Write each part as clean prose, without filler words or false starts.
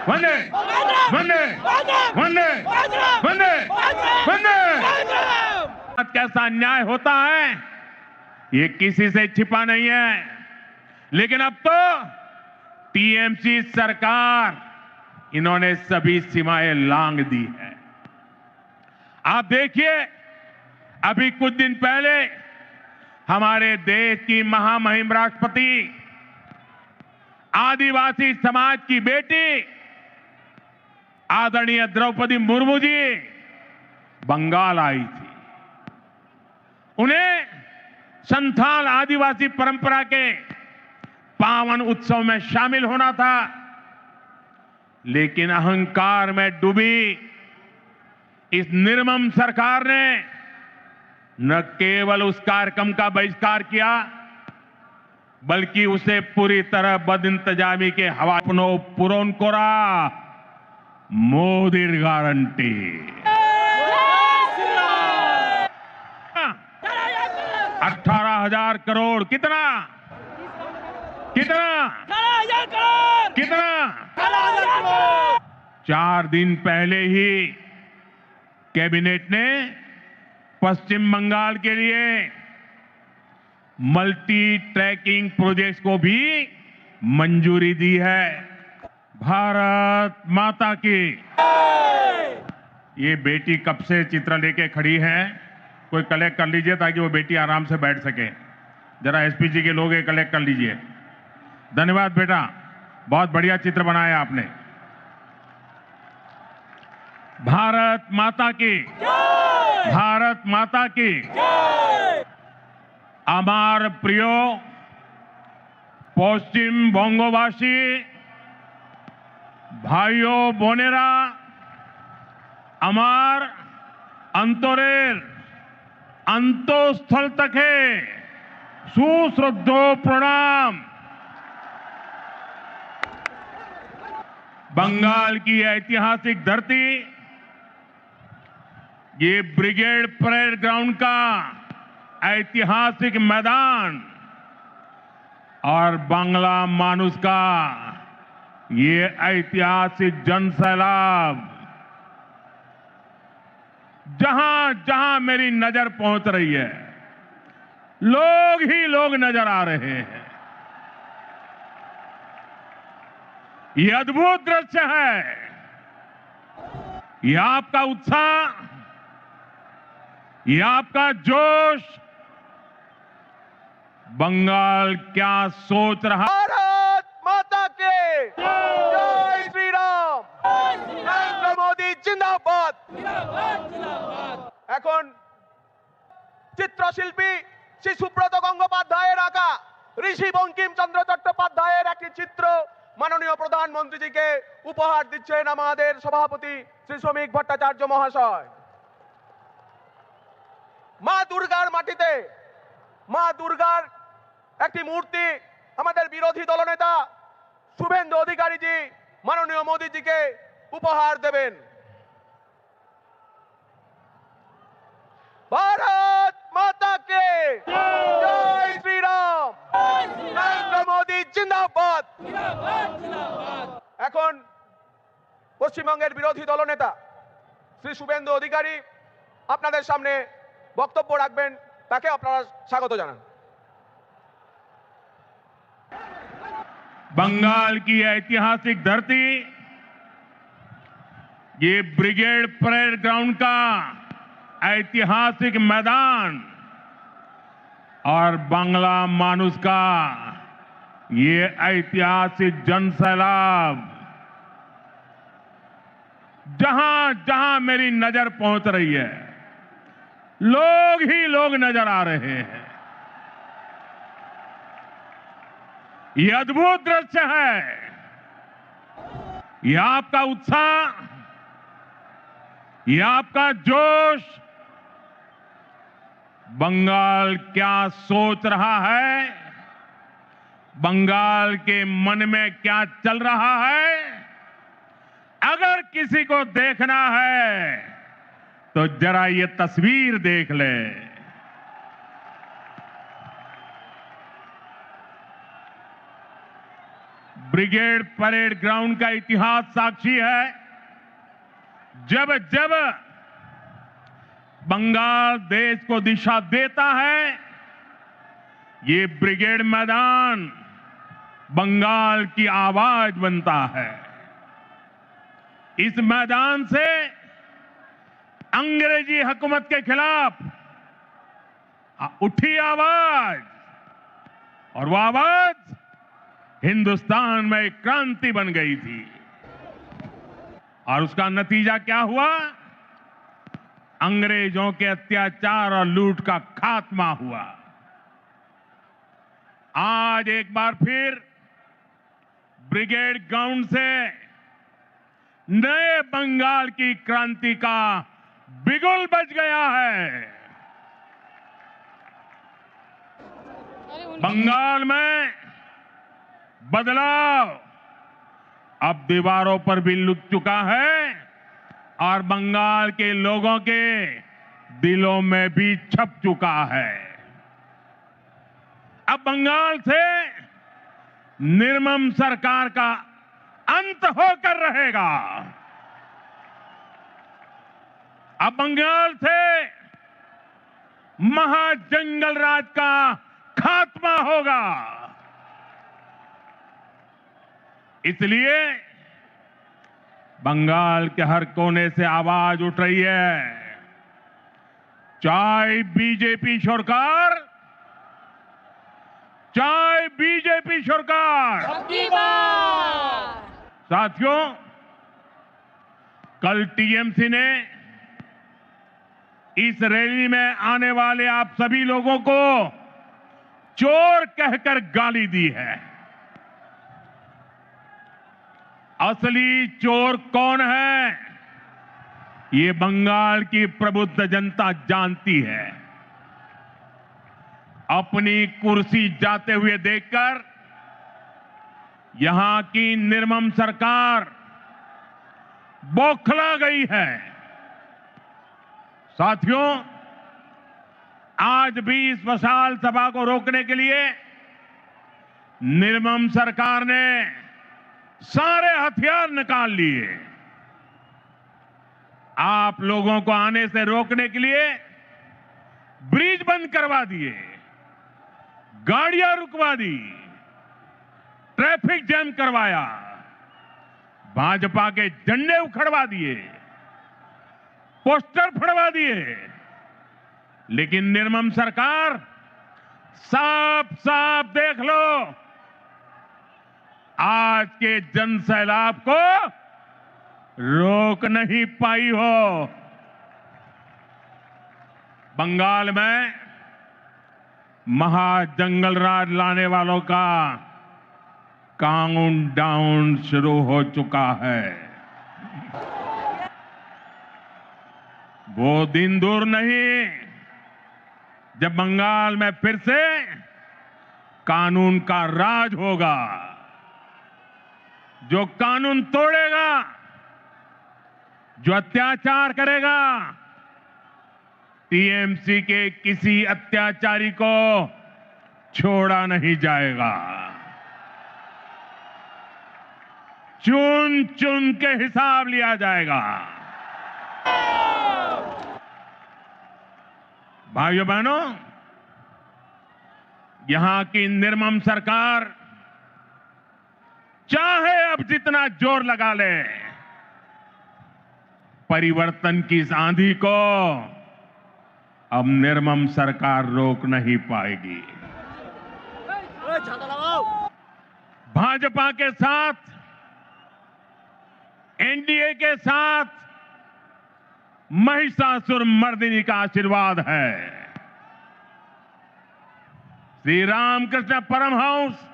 वंदे वंदे वंदे वंदे वंदे। कैसा अन्याय होता है ये किसी से छिपा नहीं है, लेकिन अब तो टीएमसी सरकार इन्होंने सभी सीमाएं लांघ दी है। आप देखिए, अभी कुछ दिन पहले हमारे देश की महामहिम राष्ट्रपति आदिवासी समाज की बेटी आदरणीय द्रौपदी मुर्मू जी बंगाल आई थी। उन्हें संथाल आदिवासी परंपरा के पावन उत्सव में शामिल होना था, लेकिन अहंकार में डूबी इस निर्मम सरकार ने न केवल उस कार्यक्रम का बहिष्कार किया, बल्कि उसे पूरी तरह बदइंतजामी के हवापनो पुरोन कोरा मोदी गारंटी। 18,000 करोड़ कितना कितना कितना 4 दिन पहले ही कैबिनेट ने पश्चिम बंगाल के लिए मल्टी ट्रैकिंग प्रोजेक्ट्स को भी मंजूरी दी है। भारत माता की। ये बेटी कब से चित्र लेके खड़ी है, कोई कलेक्ट कर लीजिए ताकि वो बेटी आराम से बैठ सके। जरा एसपीजी के लोग ये कलेक्ट कर लीजिए। धन्यवाद बेटा, बहुत बढ़िया चित्र बनाया आपने। भारत माता की, भारत माता की। আমার প্রিয় পশ্চিমবঙ্গবাসী ভাইও বোনেরা, আমার অন্তরের অন্তঃস্থল থেকে সুশ্রদ্ধ প্রণাম। बंगाल की ऐतिहासिक धरती, ये ब्रिगेड परेड ग्राउंड का ऐतिहासिक मैदान और बांग्ला मानुष का ये ऐतिहासिक जनसैलाब, जहां जहां मेरी नजर पहुंच रही है लोग ही लोग नजर आ रहे हैं। ये अद्भुत दृश्य है। ये आपका उत्साह, ये आपका जोश, बंगाल क्या सोच रहा। भारत माता के जय श्री राम। नरेंद्र मोदी जिंदाबाद। এখন চিত্রশিল্পী শ্রী সুব্রত গঙ্গোপাধ্যায়ের আঁকা ঋষি বঙ্কিমচন্দ্র চট্টোপাধ্যায়ের একটি চিত্র মাননীয় প্রধানমন্ত্রীজিকে উপহার দিচ্ছেন আমাদের সভাপতি শ্রী শ্রমিক ভট্টাচার্য মহাশয়। মা দুর্গার মাটিতে মা দুর্গার একটি মূর্তি আমাদের বিরোধী দলনেতা শুভেন্দু অধিকারীজি মাননীয় মোদীজিকে উপহার দেবেন। भारत माता के जय श्री राम। नरेंद्र मोदी जिंदाबाद। এখন পশ্চিমবঙ্গের বিরোধী দলনেতা শ্রী শুভেন্দু অধিকারী আপনাদের সামনে বক্তব্য রাখবেন, তাকে আপনারা স্বাগত জানান। बंगाल की ऐतिहासिक धरती, ये ब्रिगेड परेड ग्राउंड का ऐतिहासिक मैदान और बांग्ला मानुष का ये ऐतिहासिक जनसैलाब, जहां जहां मेरी नजर पहुंच रही है लोग ही लोग नजर आ रहे हैं। ये अद्भुत दृश्य है। ये आपका उत्साह, ये आपका जोश, बंगाल क्या सोच रहा है, बंगाल के मन में क्या चल रहा है, अगर किसी को देखना है तो जरा ये तस्वीर देख ले। ब्रिगेड परेड ग्राउंड का इतिहास साक्षी है। जब जब बंगाल देश को दिशा देता है, ये ब्रिगेड मैदान बंगाल की आवाज बनता है। इस मैदान से अंग्रेजी हुकूमत के खिलाफ उठी आवाज, और वो आवाज हिंदुस्तान में एक क्रांति बन गई थी। और उसका नतीजा क्या हुआ? अंग्रेजों के अत्याचार और लूट का खात्मा हुआ। आज एक बार फिर ब्रिगेड ग्राउंड से नए बंगाल की क्रांति का बिगुल बज गया है। बंगाल में बदलाव अब दीवारों पर भी लुट चुका है और बंगाल के लोगों के दिलों में भी छप चुका है। अब बंगाल से निर्मम सरकार का अंत होकर रहेगा। अब बंगाल से महाजंगल राज का खात्मा होगा। इसलिए बंगाल के हर कोने से आवाज उठ रही है, चाहे बीजेपी सरकार, चाहे बीजेपी सरकार। साथियों, कल टीएमसी ने इस रैली में आने वाले आप सभी लोगों को चोर कहकर गाली दी है। असली चोर कौन है, ये बंगाल की प्रबुद्ध जनता जानती है। अपनी कुर्सी जाते हुए देखकर यहां की निर्मम सरकार बौखला गई है। साथियों, आज भी इस विशाल सभा को रोकने के लिए निर्मम सरकार ने सारे हथियार निकाल लिए। आप लोगों को आने से रोकने के लिए ब्रिज बंद करवा दिए, गाड़ियां रुकवा दी, ट्रैफिक जैम करवाया, भाजपा के झंडे उखड़वा दिए, पोस्टर फड़वा दिए। लेकिन निर्मम सरकार, साफ साफ देख लो, आज के जन सैलाब को रोक नहीं पाई हो। बंगाल में महाजंगल राज लाने वालों का काउंटडाउन शुरू हो चुका है। वो दिन दूर नहीं जब बंगाल में फिर से कानून का राज होगा। जो कानून तोड़ेगा, जो अत्याचार करेगा, टीएमसी के किसी अत्याचारी को छोड़ा नहीं जाएगा। चुन चुन के हिसाब लिया जाएगा। भाइयों बहनों, यहां की निर्मम सरकार चाहे अब जितना जोर लगा ले, परिवर्तन की इस आंधी को अब निर्मम सरकार रोक नहीं पाएगी। भाजपा के साथ, एनडीए के साथ महिषासुर मर्दिनी का आशीर्वाद है। श्री रामकृष्ण परमहंस,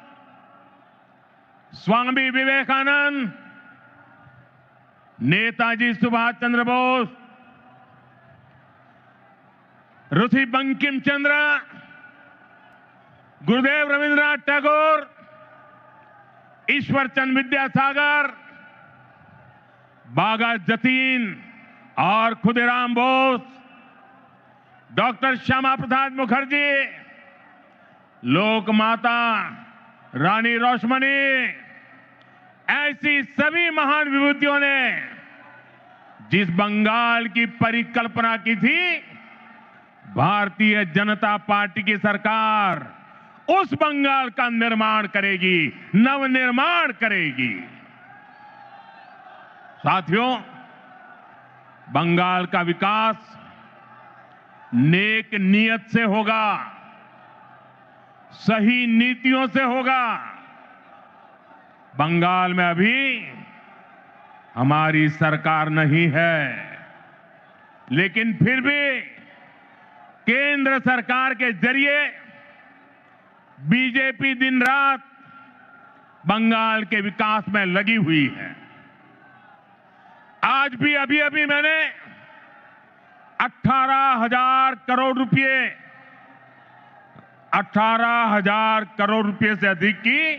स्वामी विवेकानंद, नेताजी सुभाष चंद्र बोस, ऋषि बंकिम चंद्र, गुरुदेव रविंद्रनाथ टैगोर, ईश्वर चंद्र विद्यासागर, बागा जतीन और खुदीराम बोस, डॉक्टर श्यामा प्रसाद मुखर्जी, लोक माता रानी रोशमनी, ऐसी सभी महान विभूतियों ने जिस बंगाल की परिकल्पना की थी, भारतीय जनता पार्टी की सरकार उस बंगाल का निर्माण करेगी, नवनिर्माण करेगी। साथियों, बंगाल का विकास नेक नियत से होगा, सही नीतियों से होगा। बंगाल में अभी हमारी सरकार नहीं है, लेकिन फिर भी केंद्र सरकार के जरिए बीजेपी दिन रात बंगाल के विकास में लगी हुई है। आज भी अभी मैंने 18,000 करोड़ रुपए 18,000 करोड़ रुपए से अधिक की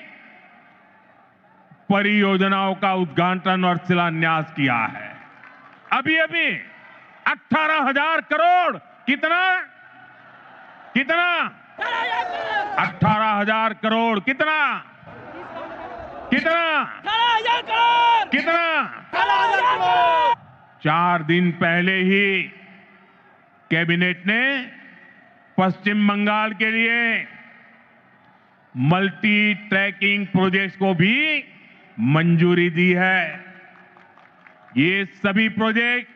परियोजनाओं का उद्घाटन और शिलान्यास किया है। अभी 18,000 करोड़ कितना 18,000 करोड़ कितना 4 दिन पहले ही कैबिनेट ने पश्चिम बंगाल के लिए मल्टी ट्रैकिंग प्रोजेक्ट्स को भी मंजूरी दी है। ये सभी प्रोजेक्ट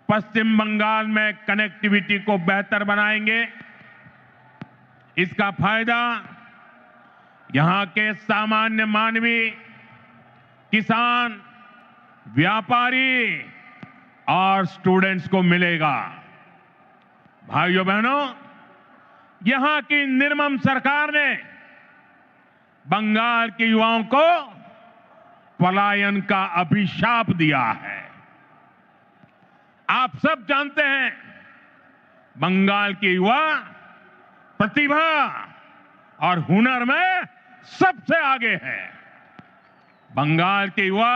पश्चिम बंगाल में कनेक्टिविटी को बेहतर बनाएंगे। इसका फायदा यहां के सामान्य मानवी, किसान, व्यापारी और स्टूडेंट्स को मिलेगा। भाइयों बहनों, यहां की निर्मम सरकार ने बंगाल के युवाओं को पलायन का अभिशाप दिया है। आप सब जानते हैं, बंगाल के युवा प्रतिभा और हुनर में सबसे आगे है। बंगाल के युवा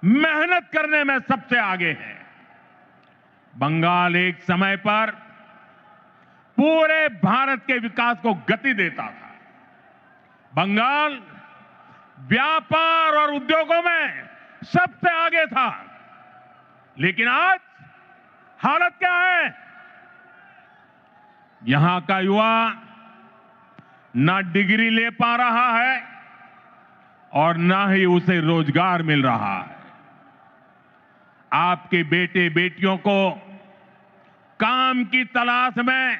मेहनत करने में सबसे आगे है। बंगाल एक समय पर पूरे भारत के विकास को गति देता था। बंगाल व्यापार और उद्योगों में सबसे आगे था, लेकिन आज हालत क्या है? यहां का युवा ना डिग्री ले पा रहा है और ना ही उसे रोजगार मिल रहा है। आपके बेटे बेटियों को काम की तलाश में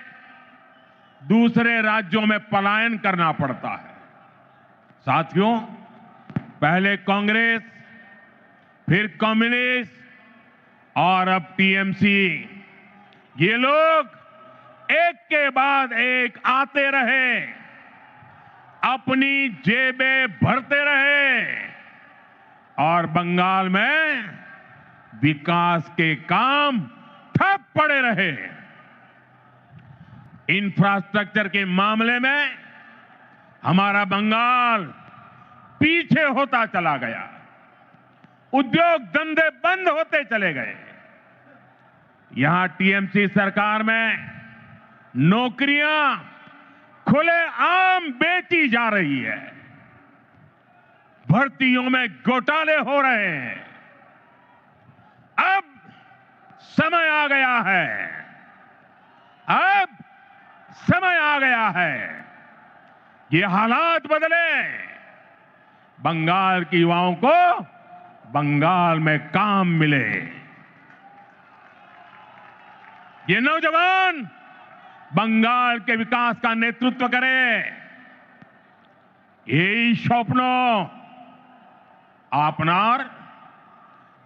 दूसरे राज्यों में पलायन करना पड़ता है। साथियों, पहले कांग्रेस, फिर कम्युनिस्ट और अब टीएमसी, ये लोग एक के बाद एक आते रहे, अपनी जेबें भरते रहे और बंगाल में विकास के काम ठप पड़े रहे। इंफ्रास्ट्रक्चर के मामले में हमारा बंगाल पीछे होता चला गया। उद्योग धंधे बंद होते चले गए। यहां टीएमसी सरकार में नौकरियां खुलेआम बेची जा रही है। भर्तियों में घोटाले हो रहे हैं। अब समय आ गया है, अब समय आ गया है, ये हालात बदले। बंगाल के युवाओं को बंगाल में काम मिले। ये नौजवान बंगाल के विकास का नेतृत्व करे। এই স্বপ্ন আপনার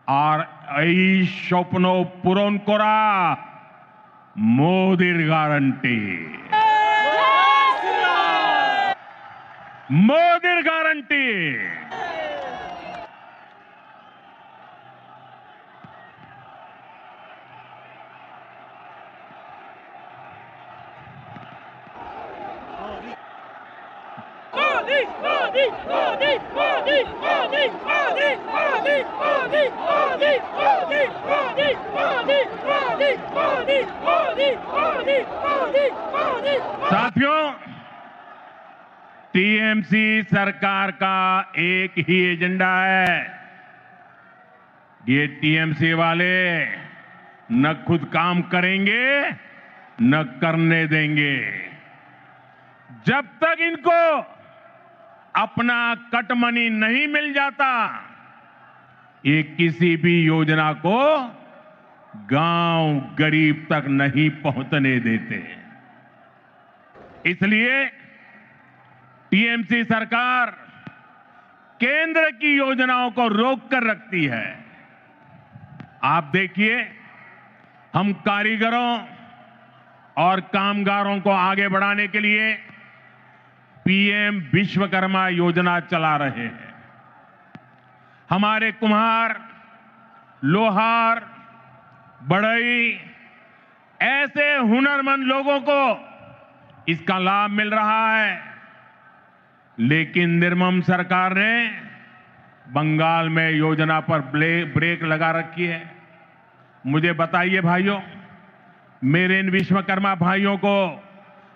আর এই স্বপ্ন পূরণ করা মোদির গ্যারান্টি। मोदी गारंटी। साथियों, टीएमसी सरकार का एक ही एजेंडा है। ये टीएमसी वाले न खुद काम करेंगे न करने देंगे। जब तक इनको अपना कट मनी नहीं मिल जाता, ये किसी भी योजना को गांव गरीब तक नहीं पहुंचने देते। इसलिए टीएमसी सरकार केंद्र की योजनाओं को रोक कर रखती है। आप देखिए, हम कारीगरों और कामगारों को आगे बढ़ाने के लिए पीएम विश्वकर्मा योजना चला रहे हैं। हमारे कुम्हार, लोहार, बढ़ई ऐसे हुनरमंद लोगों को इसका लाभ मिल रहा है। लेकिन निर्मम सरकार ने बंगाल में योजना पर ब्रेक लगा रखी है। मुझे बताइए भाइयों, मेरे इन विश्वकर्मा भाइयों को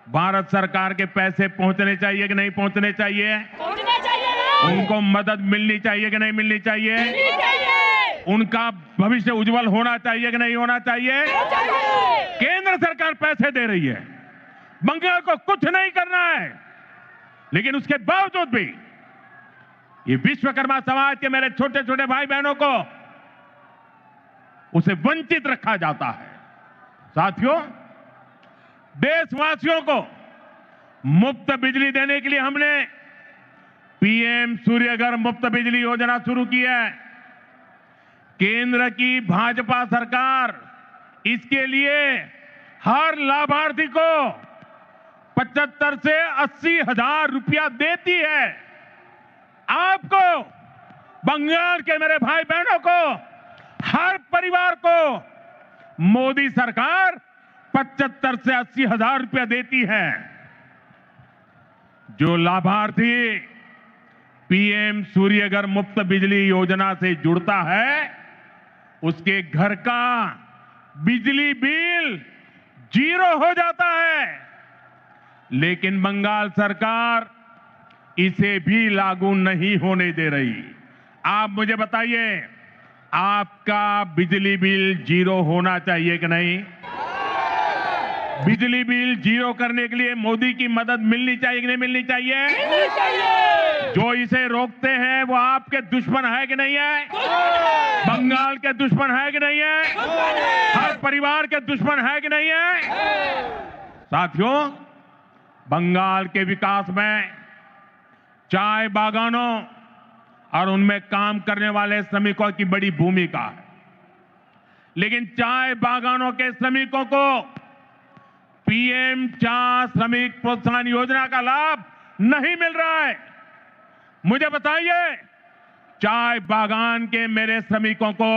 भारत सरकार के पैसे पहुंचने चाहिए कि नहीं पहुंचने चाहिए? पहुंचने चाहिए। उनको मदद मिलनी चाहिए कि नहीं मिलनी चाहिए? मिलनी चाहिए। उनका भविष्य उज्जवल होना चाहिए कि नहीं होना चाहिए? केंद्र सरकार पैसे दे रही है, बंगाल को कुछ नहीं करना है, लेकिन उसके बावजूद भी ये विश्वकर्मा समाज के मेरे छोटे छोटे भाई बहनों को उसे वंचित रखा जाता है। साथियों, देशवासियों को मुफ्त बिजली देने के लिए हमने पीएम सूर्यघर मुफ्त बिजली योजना शुरू की है। केंद्र की भाजपा सरकार इसके लिए हर लाभार्थी को 75 से 80 हजार रुपया देती है। आपको, बंगाल के मेरे भाई बहनों को, हर परिवार को मोदी सरकार 75 से 80 हजार रुपया देती है। जो लाभार्थी पीएम सूर्यघर मुफ्त बिजली योजना से जुड़ता है, उसके घर का बिजली बिल 0 हो जाता है। लेकिन बंगाल सरकार इसे भी लागू नहीं होने दे रही। आप मुझे बताइए, आपका बिजली बिल 0 होना चाहिए कि नहीं? बिजली बिल 0 करने के लिए मोदी की मदद मिलनी चाहिए कि नहीं मिलनी चाहिए? मिलनी चाहिए। जो इसे रोकते हैं वो आपके दुश्मन है कि नहीं है? बंगाल के दुश्मन है कि नहीं है? हर परिवार के दुश्मन है कि नहीं है? साथियों, बंगाल के विकास में चाय बागानों और उनमें काम करने वाले श्रमिकों की बड़ी भूमिका है। लेकिन चाय बागानों के श्रमिकों को पीएम चाय श्रमिक प्रोत्साहन योजना का लाभ नहीं मिल रहा है। मुझे बताइए, चाय बागान के मेरे श्रमिकों को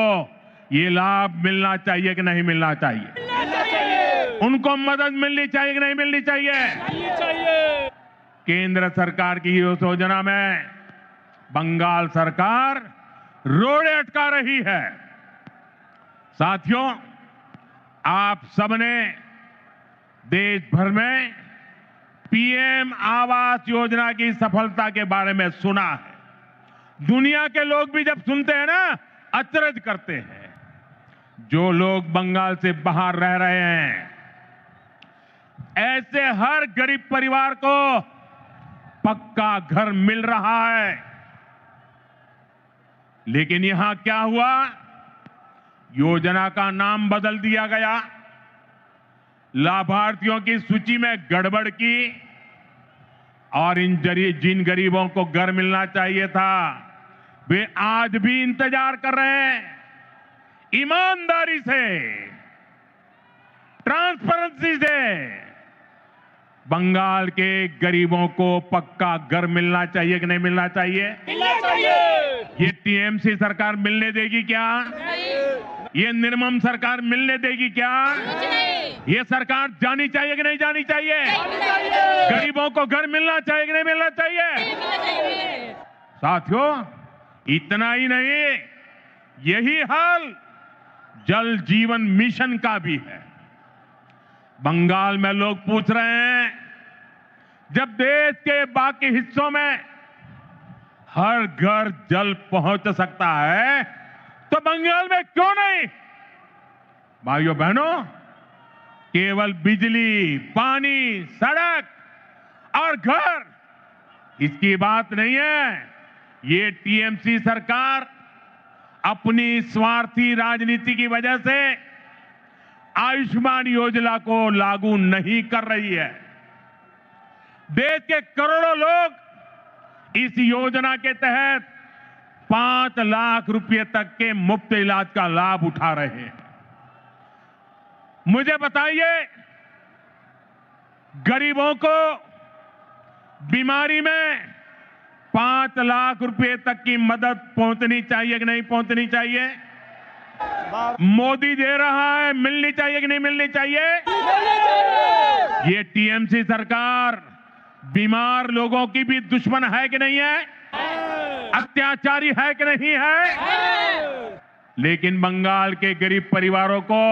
ये लाभ मिलना चाहिए कि नहीं मिलना चाहिए? मिलना चाहिए। उनको मदद मिलनी चाहिए कि नहीं मिलनी चाहिए? मिलनी चाहिए। केंद्र सरकार की इस योजना में बंगाल सरकार रोड़े अटका रही है। साथियों, आप सबने देश भर में पीएम आवास योजना की सफलता के बारे में सुना है। दुनिया के लोग भी जब सुनते हैं ना, अचरज करते हैं। जो लोग बंगाल से बाहर रह रहे हैं, ऐसे हर गरीब परिवार को पक्का घर मिल रहा है। लेकिन यहां क्या हुआ? योजना का नाम बदल दिया गया, लाभार्थियों की सूची में गड़बड़ की, और जिन गरीबों को घर मिलना चाहिए था वे आज भी इंतजार कर रहे हैं। ईमानदारी से, ट्रांसपेरेंसी से बंगाल के गरीबों को पक्का घर मिलना चाहिए कि नहीं मिलना चाहिए? मिलना चाहिए। ये टीएमसी सरकार मिलने देगी क्या? ये निर्मम सरकार मिलने देगी क्या? ये सरकार जानी चाहिए कि नहीं जानी चाहिए? गरीबों को घर मिलना चाहिए कि नहीं मिलना चाहिए? साथियों, इतना ही नहीं, यही हाल जल जीवन मिशन का भी है। बंगाल में लोग पूछ रहे हैं, जब देश के बाकी हिस्सों में हर घर जल पहुंच सकता है तो बंगाल में क्यों नहीं? भाइयों बहनों, केवल बिजली, पानी, सड़क और घर इसकी बात नहीं है। ये टीएमसी सरकार अपनी स्वार्थी राजनीति की वजह से आयुष्मान योजना को लागू नहीं कर रही है। देश के करोड़ों लोग इस योजना के तहत 5 लाख रुपए तक के मुफ्त इलाज का लाभ उठा रहे हैं। मुझे बताइए, गरीबों को बीमारी में 5 लाख रुपए तक की मदद पहुंचनी चाहिए कि नहीं पहुंचनी चाहिए? मोदी दे रहा है, मिलनी चाहिए कि नहीं मिलनी चाहिए? ये टीएमसी सरकार बीमार लोगों की भी दुश्मन है कि नहीं है? अत्याचारी है कि नहीं है? लेकिन बंगाल के गरीब परिवारों को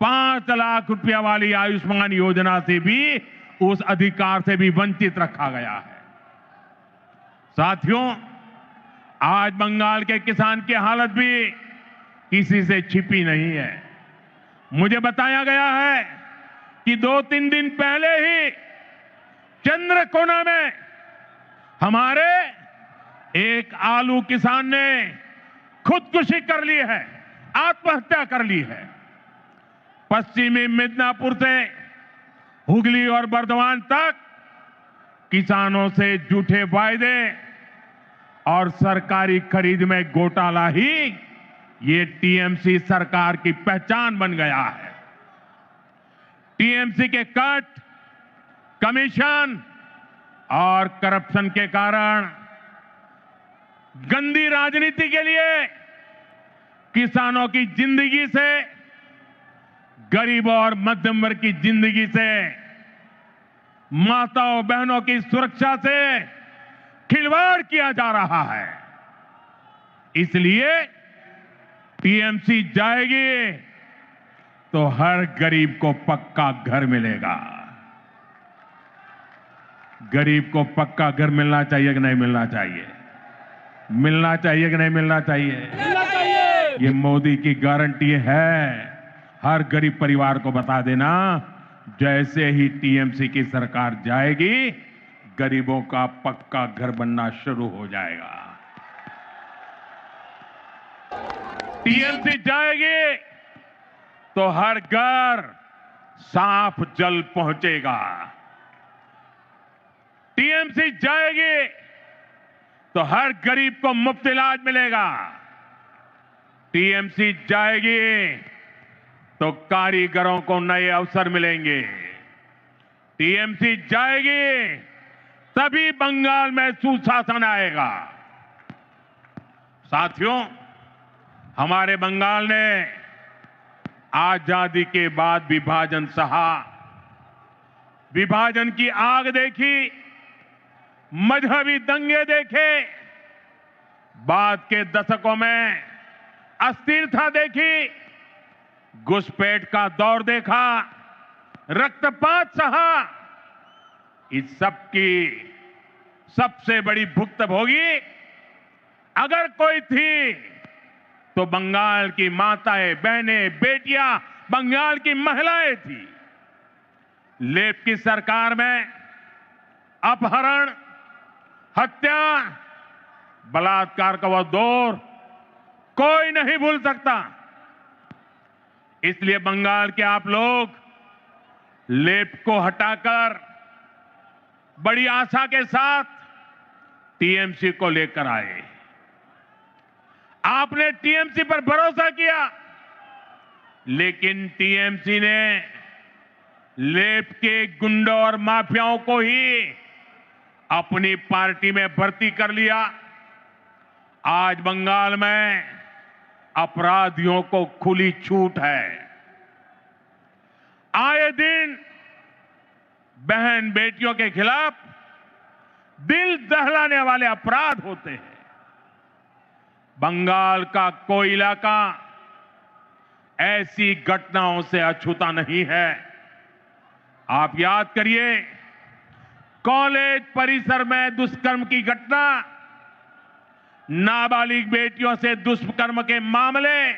5 लाख रुपया वाली आयुष्मान योजना से भी, उस अधिकार से भी वंचित रखा गया है। साथियों, आज बंगाल के किसान की हालत भी किसी से छिपी नहीं है। मुझे बताया गया है कि 2-3 दिन पहले ही चंद्रकोना में हमारे एक आलू किसान ने खुदकुशी कर ली है, आत्महत्या कर ली है। पश्चिमी मिदनापुर से हुगली और बर्धमान तक किसानों से झूठे वायदे और सरकारी खरीद में घोटाला ही ये टीएमसी सरकार की पहचान बन गया है। टीएमसी के कट, कमीशन और करप्शन के कारण गंदी राजनीति के लिए किसानों की जिंदगी से, गरीबों और मध्यम वर्ग की जिंदगी से, माताओं बहनों की सुरक्षा से खिलवाड़ किया जा रहा है। इसलिए टीएमसी जाएगी तो हर गरीब को पक्का घर मिलेगा। गरीब को पक्का घर मिलना चाहिए कि नहीं मिलना चाहिए? मिलना चाहिए कि नहीं मिलना चाहिए? मिलना चाहिए। ये मोदी की गारंटी है। हर गरीब परिवार को बता देना, जैसे ही टीएमसी की सरकार जाएगी, गरीबों का पक्का घर बनना शुरू हो जाएगा। टीएमसी जाएगी तो हर घर साफ जल पहुंचेगा। टीएमसी जाएगी तो हर गरीब को मुफ्त इलाज मिलेगा। टीएमसी जाएगी तो कारीगरों को नए अवसर मिलेंगे। टीएमसी जाएगी तभी बंगाल में सुशासन आएगा। साथियों, हमारे बंगाल ने आजादी के बाद विभाजन सहा, विभाजन की आग देखी, मजहबी दंगे देखे, बाद के दशकों में अस्थिरता देखी, घुसपैठ का दौर देखा, रक्तपात सहा। इस सब की सबसे बड़ी भुक्तभोगी अगर कोई थी तो बंगाल की माताएं, बहनें, बेटियां, बंगाल की महिलाएं थी। लेप की सरकार में अपहरण, हत्या, बलात्कार का वह दौर कोई नहीं भूल सकता। इसलिए बंगाल के आप लोग लेप को हटाकर बड़ी आशा के साथ टीएमसी को लेकर आए। आपने टीएमसी पर भरोसा किया, लेकिन टीएमसी ने लेप के गुंडों और माफियाओं को ही अपनी पार्टी में भर्ती कर लिया। आज बंगाल में अपराधियों को खुली छूट है। आए दिन बहन बेटियों के खिलाफ दिल दहलाने वाले अपराध होते हैं। बंगाल का कोई इलाका ऐसी घटनाओं से अछूता नहीं है। आप याद करिए, कॉलेज परिसर में दुष्कर्म की घटना, नाबालिग बेटियों से दुष्कर्म के मामले,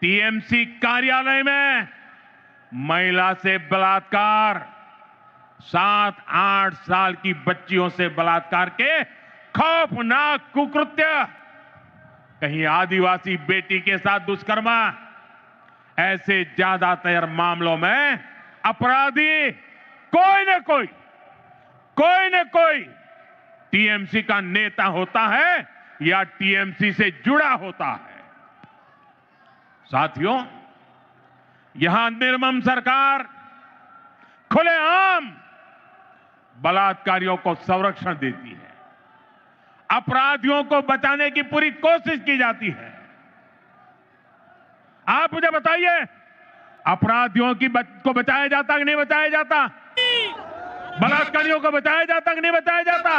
टीएमसी कार्यालय में महिला से बलात्कार, 7-8 साल की बच्चियों से बलात्कार के खौफनाक कुकृत्य, कहीं आदिवासी बेटी के साथ दुष्कर्म, ऐसे ज्यादातर मामलों में अपराधी कोई न कोई टीएमसी का नेता होता है या टीएमसी से जुड़ा होता है। साथियों, यहां निर्मम सरकार खुलेआम बलात्कारियों को संरक्षण देती है, अपराधियों को बचाने की पूरी कोशिश की जाती है। आप मुझे बताइए, अपराधियों को बचाया जाता कि नहीं बचाया जाता? बलात्कारियों को बचाया जाता कि नहीं बचाया जाता?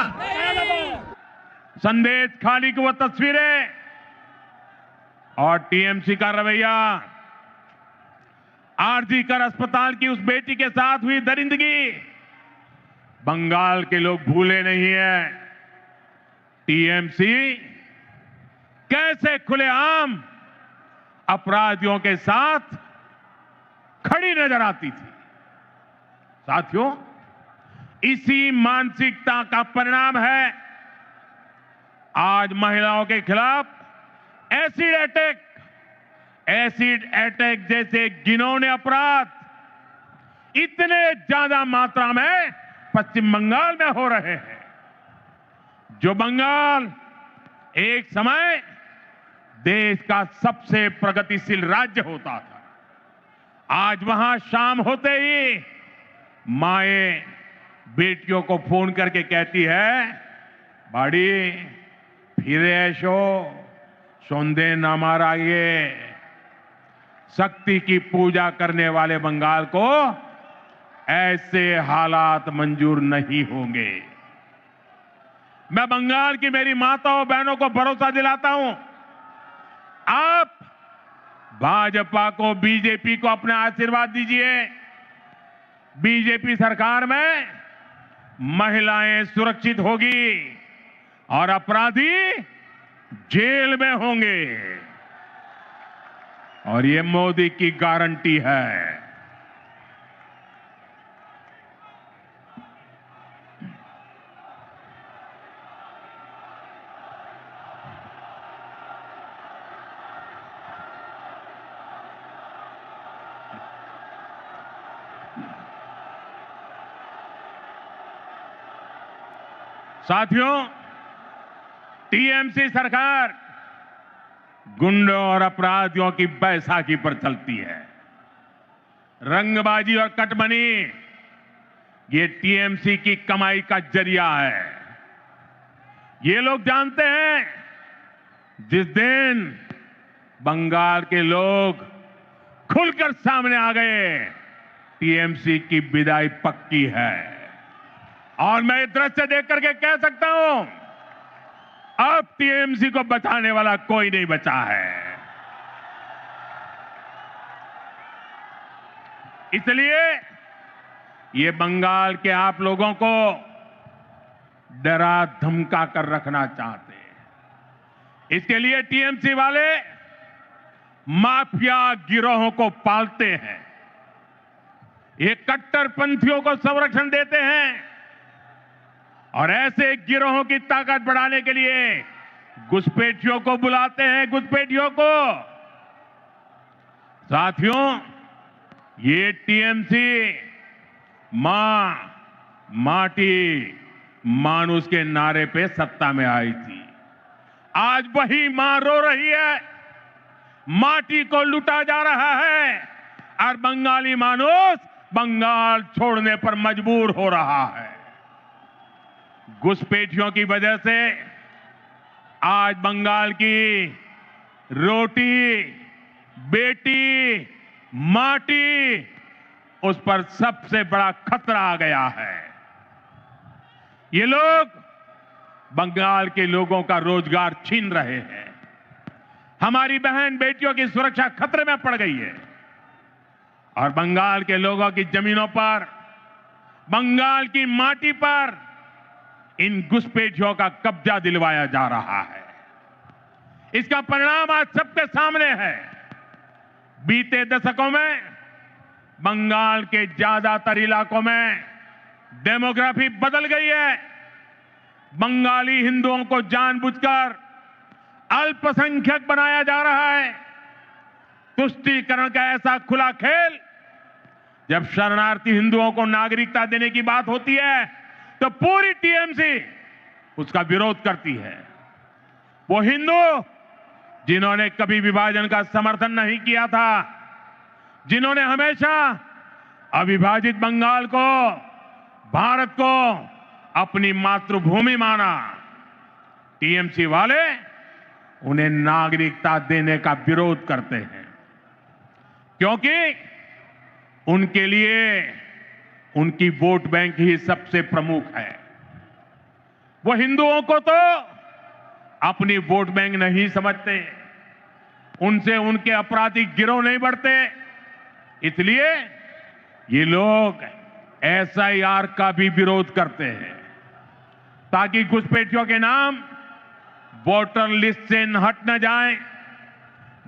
संदेश खाली की वो तस्वीरें और टीएमसी का रवैया, आरजीकर अस्पताल की उस बेटी के साथ हुई दरिंदगी, बंगाल के लोग भूले नहीं है। टीएमसी कैसे खुलेआम अपराधियों के साथ खड़ी नजर आती थी। साथियों, इसी मानसिकता का परिणाम है आज महिलाओं के खिलाफ एसिड अटैक जैसे घिनौने अपराध इतने ज्यादा मात्रा में पश्चिम बंगाल में हो रहे हैं। जो बंगाल एक समय देश का सबसे प्रगतिशील राज्य होता था, आज वहां शाम होते ही माएं बेटियों को फोन करके कहती है, बाड़ी फिर ऐशो सौंदे न माराइए। शक्ति की पूजा करने वाले बंगाल को ऐसे हालात मंजूर नहीं होंगे। मैं बंगाल की मेरी माताओं बहनों को भरोसा दिलाता हूं, आप भाजपा को, बीजेपी को अपने आशीर्वाद दीजिए। बीजेपी सरकार में महिलाएं सुरक्षित होगी और अपराधी जेल में होंगे, और ये मोदी की गारंटी है। साथियों, टीएमसी सरकार गुंडों और अपराधियों की बैसाखी पर चलती है। रंगबाजी और कटमनी ये टीएमसी की कमाई का जरिया है। ये लोग जानते हैं, जिस दिन बंगाल के लोग खुलकर सामने आ गए, टीएमसी की विदाई पक्की है। और मैं ये दृश्य देख करके कह सकता हूं, अब टीएमसी को बचाने वाला कोई नहीं बचा है। इसलिए ये बंगाल के आप लोगों को डरा धमका कर रखना चाहते हैं। इसके लिए टीएमसी वाले माफिया गिरोहों को पालते हैं, ये कट्टरपंथियों को संरक्षण देते हैं, और ऐसे गिरोहों की ताकत बढ़ाने के लिए घुसपैठियों को बुलाते हैं, घुसपैठियों को। साथियों, ये टीएमसी मां माटी मानुष के नारे पे सत्ता में आई थी। आज वही मां रो रही है, माटी को लूटा जा रहा है, और बंगाली मानुष बंगाल छोड़ने पर मजबूर हो रहा है। घुसपैठियों की वजह से आज बंगाल की रोटी, बेटी, माटी, उस पर सबसे बड़ा खतरा आ गया है। ये लोग बंगाल के लोगों का रोजगार छीन रहे हैं, हमारी बहन बेटियों की सुरक्षा खतरे में पड़ गई है, और बंगाल के लोगों की जमीनों पर बंगाल की माटी पर इन घुसपैठियों का कब्जा दिलवाया जा रहा है। इसका परिणाम आज सबके सामने है। बीते दशकों में बंगाल के ज्यादातर इलाकों में डेमोग्राफी बदल गई है। बंगाली हिंदुओं को जानबूझकर अल्पसंख्यक बनाया जा रहा है। तुष्टीकरण का ऐसा खुला खेल, जब शरणार्थी हिंदुओं को नागरिकता देने की बात होती है तो पूरी टीएमसी उसका विरोध करती है। वो हिंदू जिन्होंने कभी विभाजन का समर्थन नहीं किया था, जिन्होंने हमेशा अविभाजित बंगाल को, भारत को अपनी मातृभूमि माना, टीएमसी वाले उन्हें नागरिकता देने का विरोध करते हैं, क्योंकि उनके लिए उनकी वोट बैंक ही सबसे प्रमुख है। वो हिंदुओं को तो अपनी वोट बैंक नहीं समझते, उनसे उनके आपराधिक गिरोह नहीं बढ़ते, इसलिए ये लोग एसआईआर का भी विरोध करते हैं, ताकि घुसपैठियों के नाम वोटर लिस्ट से हट न जाए,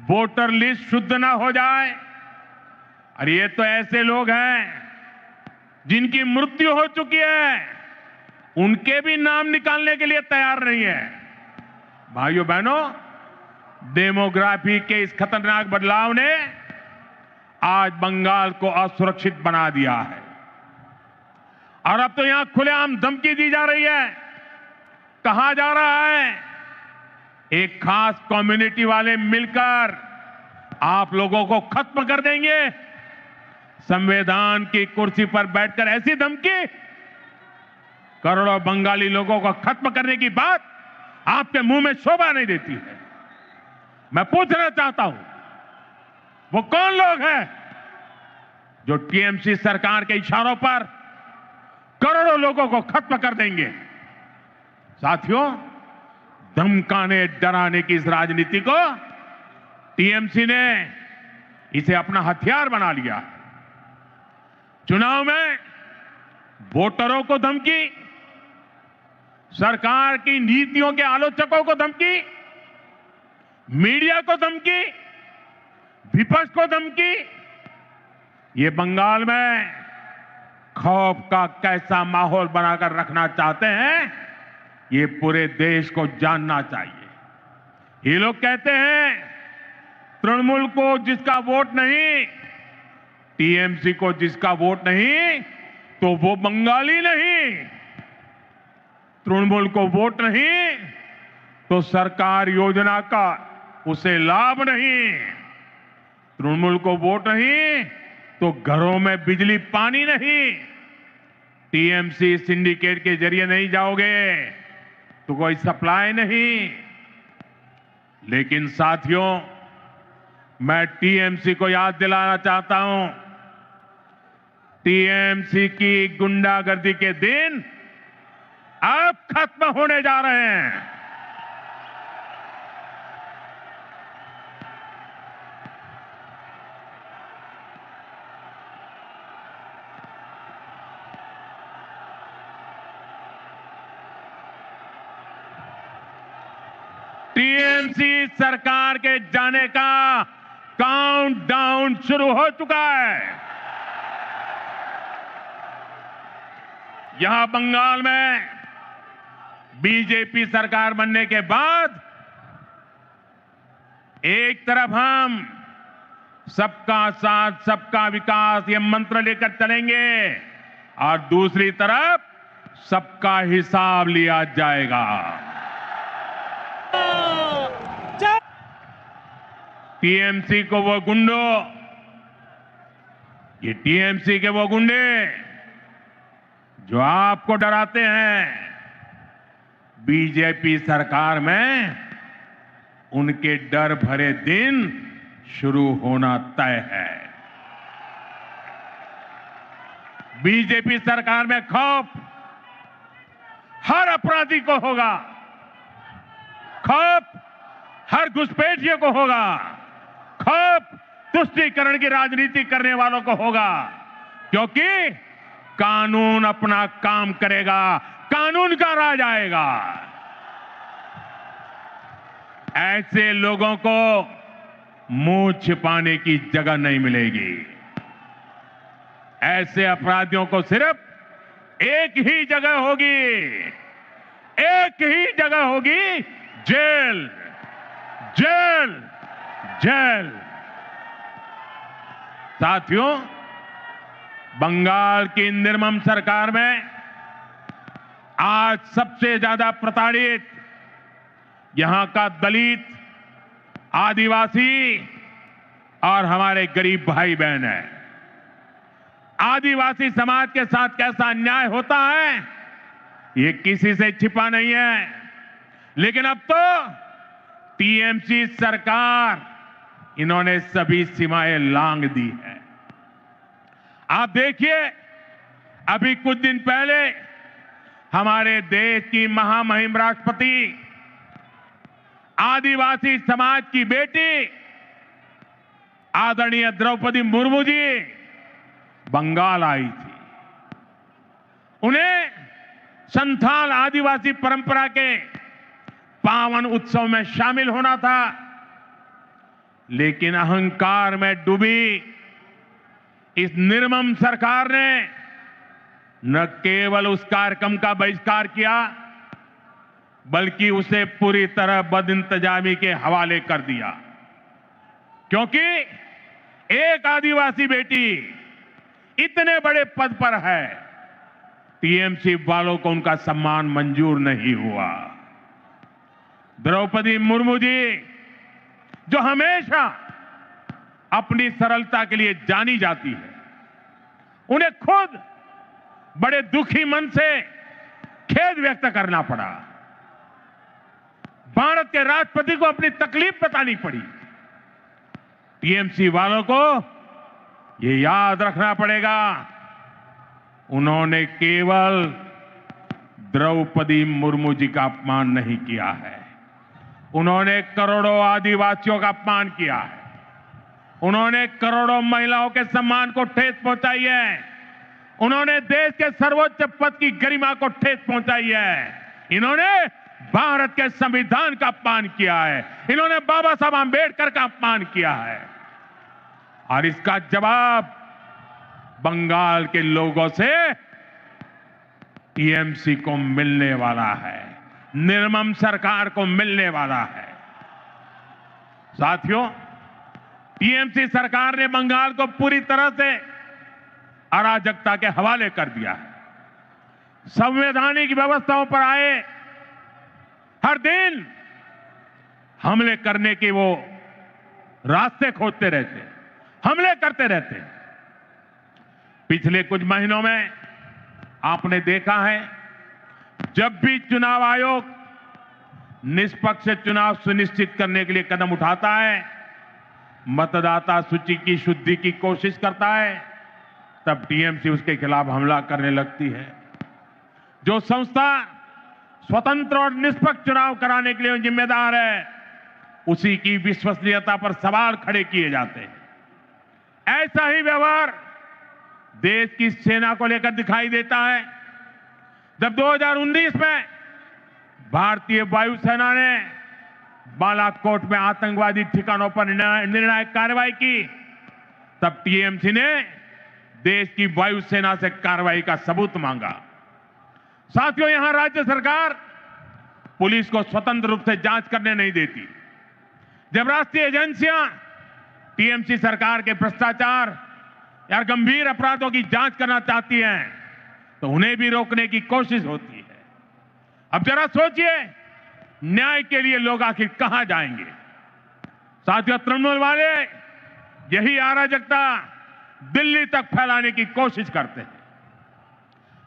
वोटर लिस्ट शुद्ध न हो जाए। और ये तो ऐसे लोग हैं जिनकी मृत्यु हो चुकी है, उनके भी नाम निकालने के लिए तैयार नहीं है। भाइयों बहनों, डेमोग्राफी के इस खतरनाक बदलाव ने आज बंगाल को असुरक्षित बना दिया है। और अब तो यहां खुलेआम धमकी दी जा रही है। कहा जा रहा है एक खास कम्युनिटी वाले मिलकर आप लोगों को खत्म कर देंगे। संविधान की कुर्सी पर बैठकर ऐसी धमकी, करोड़ों बंगाली लोगों को खत्म करने की बात आपके मुंह में शोभा नहीं देती है। मैं पूछना चाहता हूं, वो कौन लोग हैं जो टीएमसी सरकार के इशारों पर करोड़ों लोगों को खत्म कर देंगे? साथियों, धमकाने डराने की इस राजनीति को टीएमसी ने इसे अपना हथियार बना लिया। चुनाव में वोटरों को धमकी, सरकार की नीतियों के आलोचकों को धमकी, मीडिया को धमकी, विपक्ष को धमकी। ये बंगाल में खौफ का कैसा माहौल बनाकर रखना चाहते हैं, ये पूरे देश को जानना चाहिए। ये लोग कहते हैं तृणमूल को जिसका वोट नहीं, टीएमसी को जिसका वोट नहीं, तो वो बंगाली नहीं। तृणमूल को वोट नहीं तो सरकार योजना का उसे लाभ नहीं, तृणमूल को वोट नहीं तो घरों में बिजली पानी नहीं, टीएमसी सिंडिकेट के जरिए नहीं जाओगे तो कोई सप्लाई नहीं। लेकिन साथियों, मैं टीएमसी को याद दिलाना चाहता हूं, टीएमसी की गुंडागर्दी के दिन अब खत्म होने जा रहे हैं। टीएमसी सरकार के जाने का काउंटडाउन शुरू हो चुका है। यहां बंगाल में बीजेपी सरकार बनने के बाद एक तरफ हम सबका साथ सबका विकास ये मंत्र लेकर चलेंगे और दूसरी तरफ सबका हिसाब लिया जाएगा। टीएमसी को वो गुंडों, ये टीएमसी के वो गुंडे जो आपको डराते हैं, बीजेपी सरकार में उनके डर भरे दिन शुरू होना तय है। बीजेपी सरकार में खौफ हर अपराधी को होगा, खौफ हर घुसपैठियों को होगा, खौफ तुष्टीकरण की राजनीति करने वालों को होगा, क्योंकि कानून अपना काम करेगा, कानून का राज आएगा। ऐसे लोगों को मुंह छिपाने की जगह नहीं मिलेगी। ऐसे अपराधियों को सिर्फ एक ही जगह होगी, एक ही जगह होगी, जेल, जेल, जेल। साथियों, बंगाल की निर्मम सरकार में आज सबसे ज्यादा प्रताड़ित यहां का दलित, आदिवासी और हमारे गरीब भाई बहन है। आदिवासी समाज के साथ कैसा अन्याय होता है ये किसी से छिपा नहीं है, लेकिन अब तो टीएमसी सरकार इन्होंने सभी सीमाएं लांघ दी है। आप देखिए, अभी कुछ दिन पहले हमारे देश की महामहिम राष्ट्रपति आदिवासी समाज की बेटी आदरणीय द्रौपदी मुर्मू जी बंगाल आई थी। उन्हें संथाल आदिवासी परंपरा के पावन उत्सव में शामिल होना था, लेकिन अहंकार में डूबी इस निर्मम सरकार ने न केवल उस कार्यक्रम का बहिष्कार किया, बल्कि उसे पूरी तरह बदइंतजामी के हवाले कर दिया। क्योंकि एक आदिवासी बेटी इतने बड़े पद पर है, टीएमसी वालों को उनका सम्मान मंजूर नहीं हुआ। द्रौपदी मुर्मू जी, जो हमेशा अपनी सरलता के लिए जानी जाती है, उन्हें खुद बड़े दुखी मन से खेद व्यक्त करना पड़ा। भारत के राष्ट्रपति को अपनी तकलीफ बतानी पड़ी। टीएमसी वालों को ये याद रखना पड़ेगा, उन्होंने केवल द्रौपदी मुर्मू जी का अपमान नहीं किया है, उन्होंने करोड़ों आदिवासियों का अपमान किया है, उन्होंने करोड़ों महिलाओं के सम्मान को ठेस पहुंचाई है, उन्होंने देश के सर्वोच्च पद की गरिमा को ठेस पहुंचाई है, इन्होंने भारत के संविधान का अपमान किया है, इन्होंने बाबा साहब आंबेडकर का अपमान किया है। और इसका जवाब बंगाल के लोगों से टीएमसी को मिलने वाला है, निर्मम सरकार को मिलने वाला है। साथियों, टीएमसी सरकार ने बंगाल को पूरी तरह से अराजकता के हवाले कर दिया है। संवैधानिक व्यवस्थाओं पर आए हर दिन हमले करने के वो रास्ते खोजते रहते, हमले करते रहते। पिछले कुछ महीनों में आपने देखा है, जब भी चुनाव आयोग निष्पक्ष चुनाव सुनिश्चित करने के लिए कदम उठाता है, मतदाता सूची की शुद्धि की कोशिश करता है, तब टीएमसी उसके खिलाफ हमला करने लगती है। जो संस्था स्वतंत्र और निष्पक्ष चुनाव कराने के लिए जिम्मेदार है, उसी की विश्वसनीयता पर सवाल खड़े किए जाते हैं। ऐसा ही व्यवहार देश की सेना को लेकर दिखाई देता है। जब 2019 में भारतीय वायुसेना ने बालाकोट में आतंकवादी ठिकानों पर निर्णायक कार्रवाई की, तब टीएमसी ने देश की वायुसेना से कार्रवाई का सबूत मांगा। साथियों, यहां राज्य सरकार पुलिस को स्वतंत्र रूप से जांच करने नहीं देती। जब राष्ट्रीय एजेंसियां टीएमसी सरकार के भ्रष्टाचार या गंभीर अपराधों की जांच करना चाहती हैं, तो उन्हें भी रोकने की कोशिश होती है। अब जरा सोचिए, न्याय के लिए लोग आखिर कहां जाएंगे? साथियों, तृणमूल वाले यही अराजकता दिल्ली तक फैलाने की कोशिश करते हैं।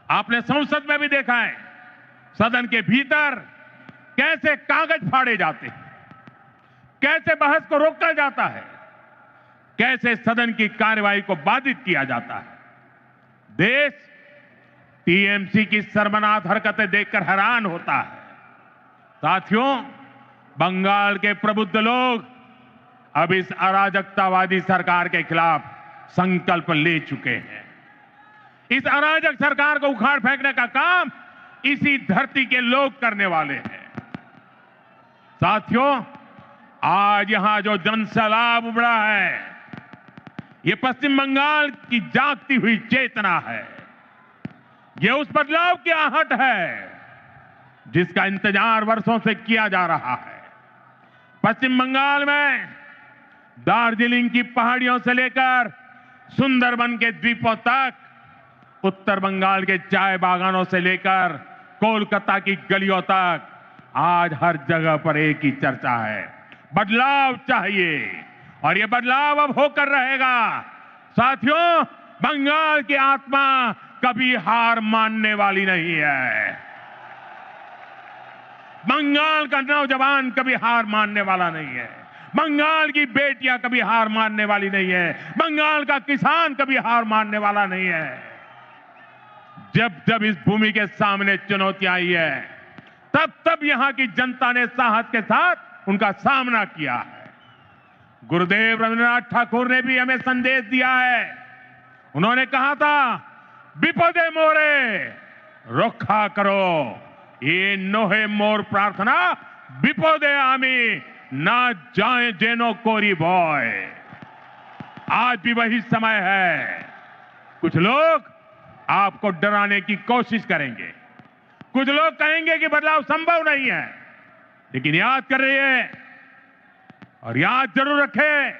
आपने संसद में भी देखा है, सदन के भीतर कैसे कागज फाड़े जाते हैं, कैसे बहस को रोका जाता है, कैसे सदन की कार्यवाही को बाधित किया जाता है। देश टीएमसी की शर्मनाक हरकतें देखकर हैरान होता है। साथियों, बंगाल के प्रबुद्ध लोग अब इस अराजकतावादी सरकार के खिलाफ संकल्प ले चुके हैं। इस अराजक सरकार को उखाड़ फेंकने का काम इसी धरती के लोग करने वाले हैं। साथियों, आज यहां जो जनसैलाब उमड़ा है, ये पश्चिम बंगाल की जागती हुई चेतना है। ये उस बदलाव की आहट है जिसका इंतजार वर्षों से किया जा रहा है। पश्चिम बंगाल में दार्जिलिंग की पहाड़ियों से लेकर सुंदरबन के द्वीपों तक, उत्तर बंगाल के चाय बागानों से लेकर कोलकाता की गलियों तक, आज हर जगह पर एक ही चर्चा है, बदलाव चाहिए और ये बदलाव अब होकर रहेगा। साथियों, बंगाल की आत्मा कभी हार मानने वाली नहीं है। बंगाल का नौजवान कभी हार मानने वाला नहीं है। बंगाल की बेटियां कभी हार मानने वाली नहीं है। बंगाल का किसान कभी हार मानने वाला नहीं है। जब जब इस भूमि के सामने चुनौती आई है, तब तब यहां की जनता ने साहस के साथ उनका सामना किया है। गुरुदेव रविन्द्रनाथ ठाकुर ने भी हमें संदेश दिया है। उन्होंने कहा था, विपदे मोरे रक्षा करो, ये नोहे मोर प्रार्थना विपदे आमी ना जाए जेनो कोरी बॉय। आज भी वही समय है। कुछ लोग आपको डराने की कोशिश करेंगे, कुछ लोग कहेंगे कि बदलाव संभव नहीं है, लेकिन याद कर रहिए और याद जरूर रखें,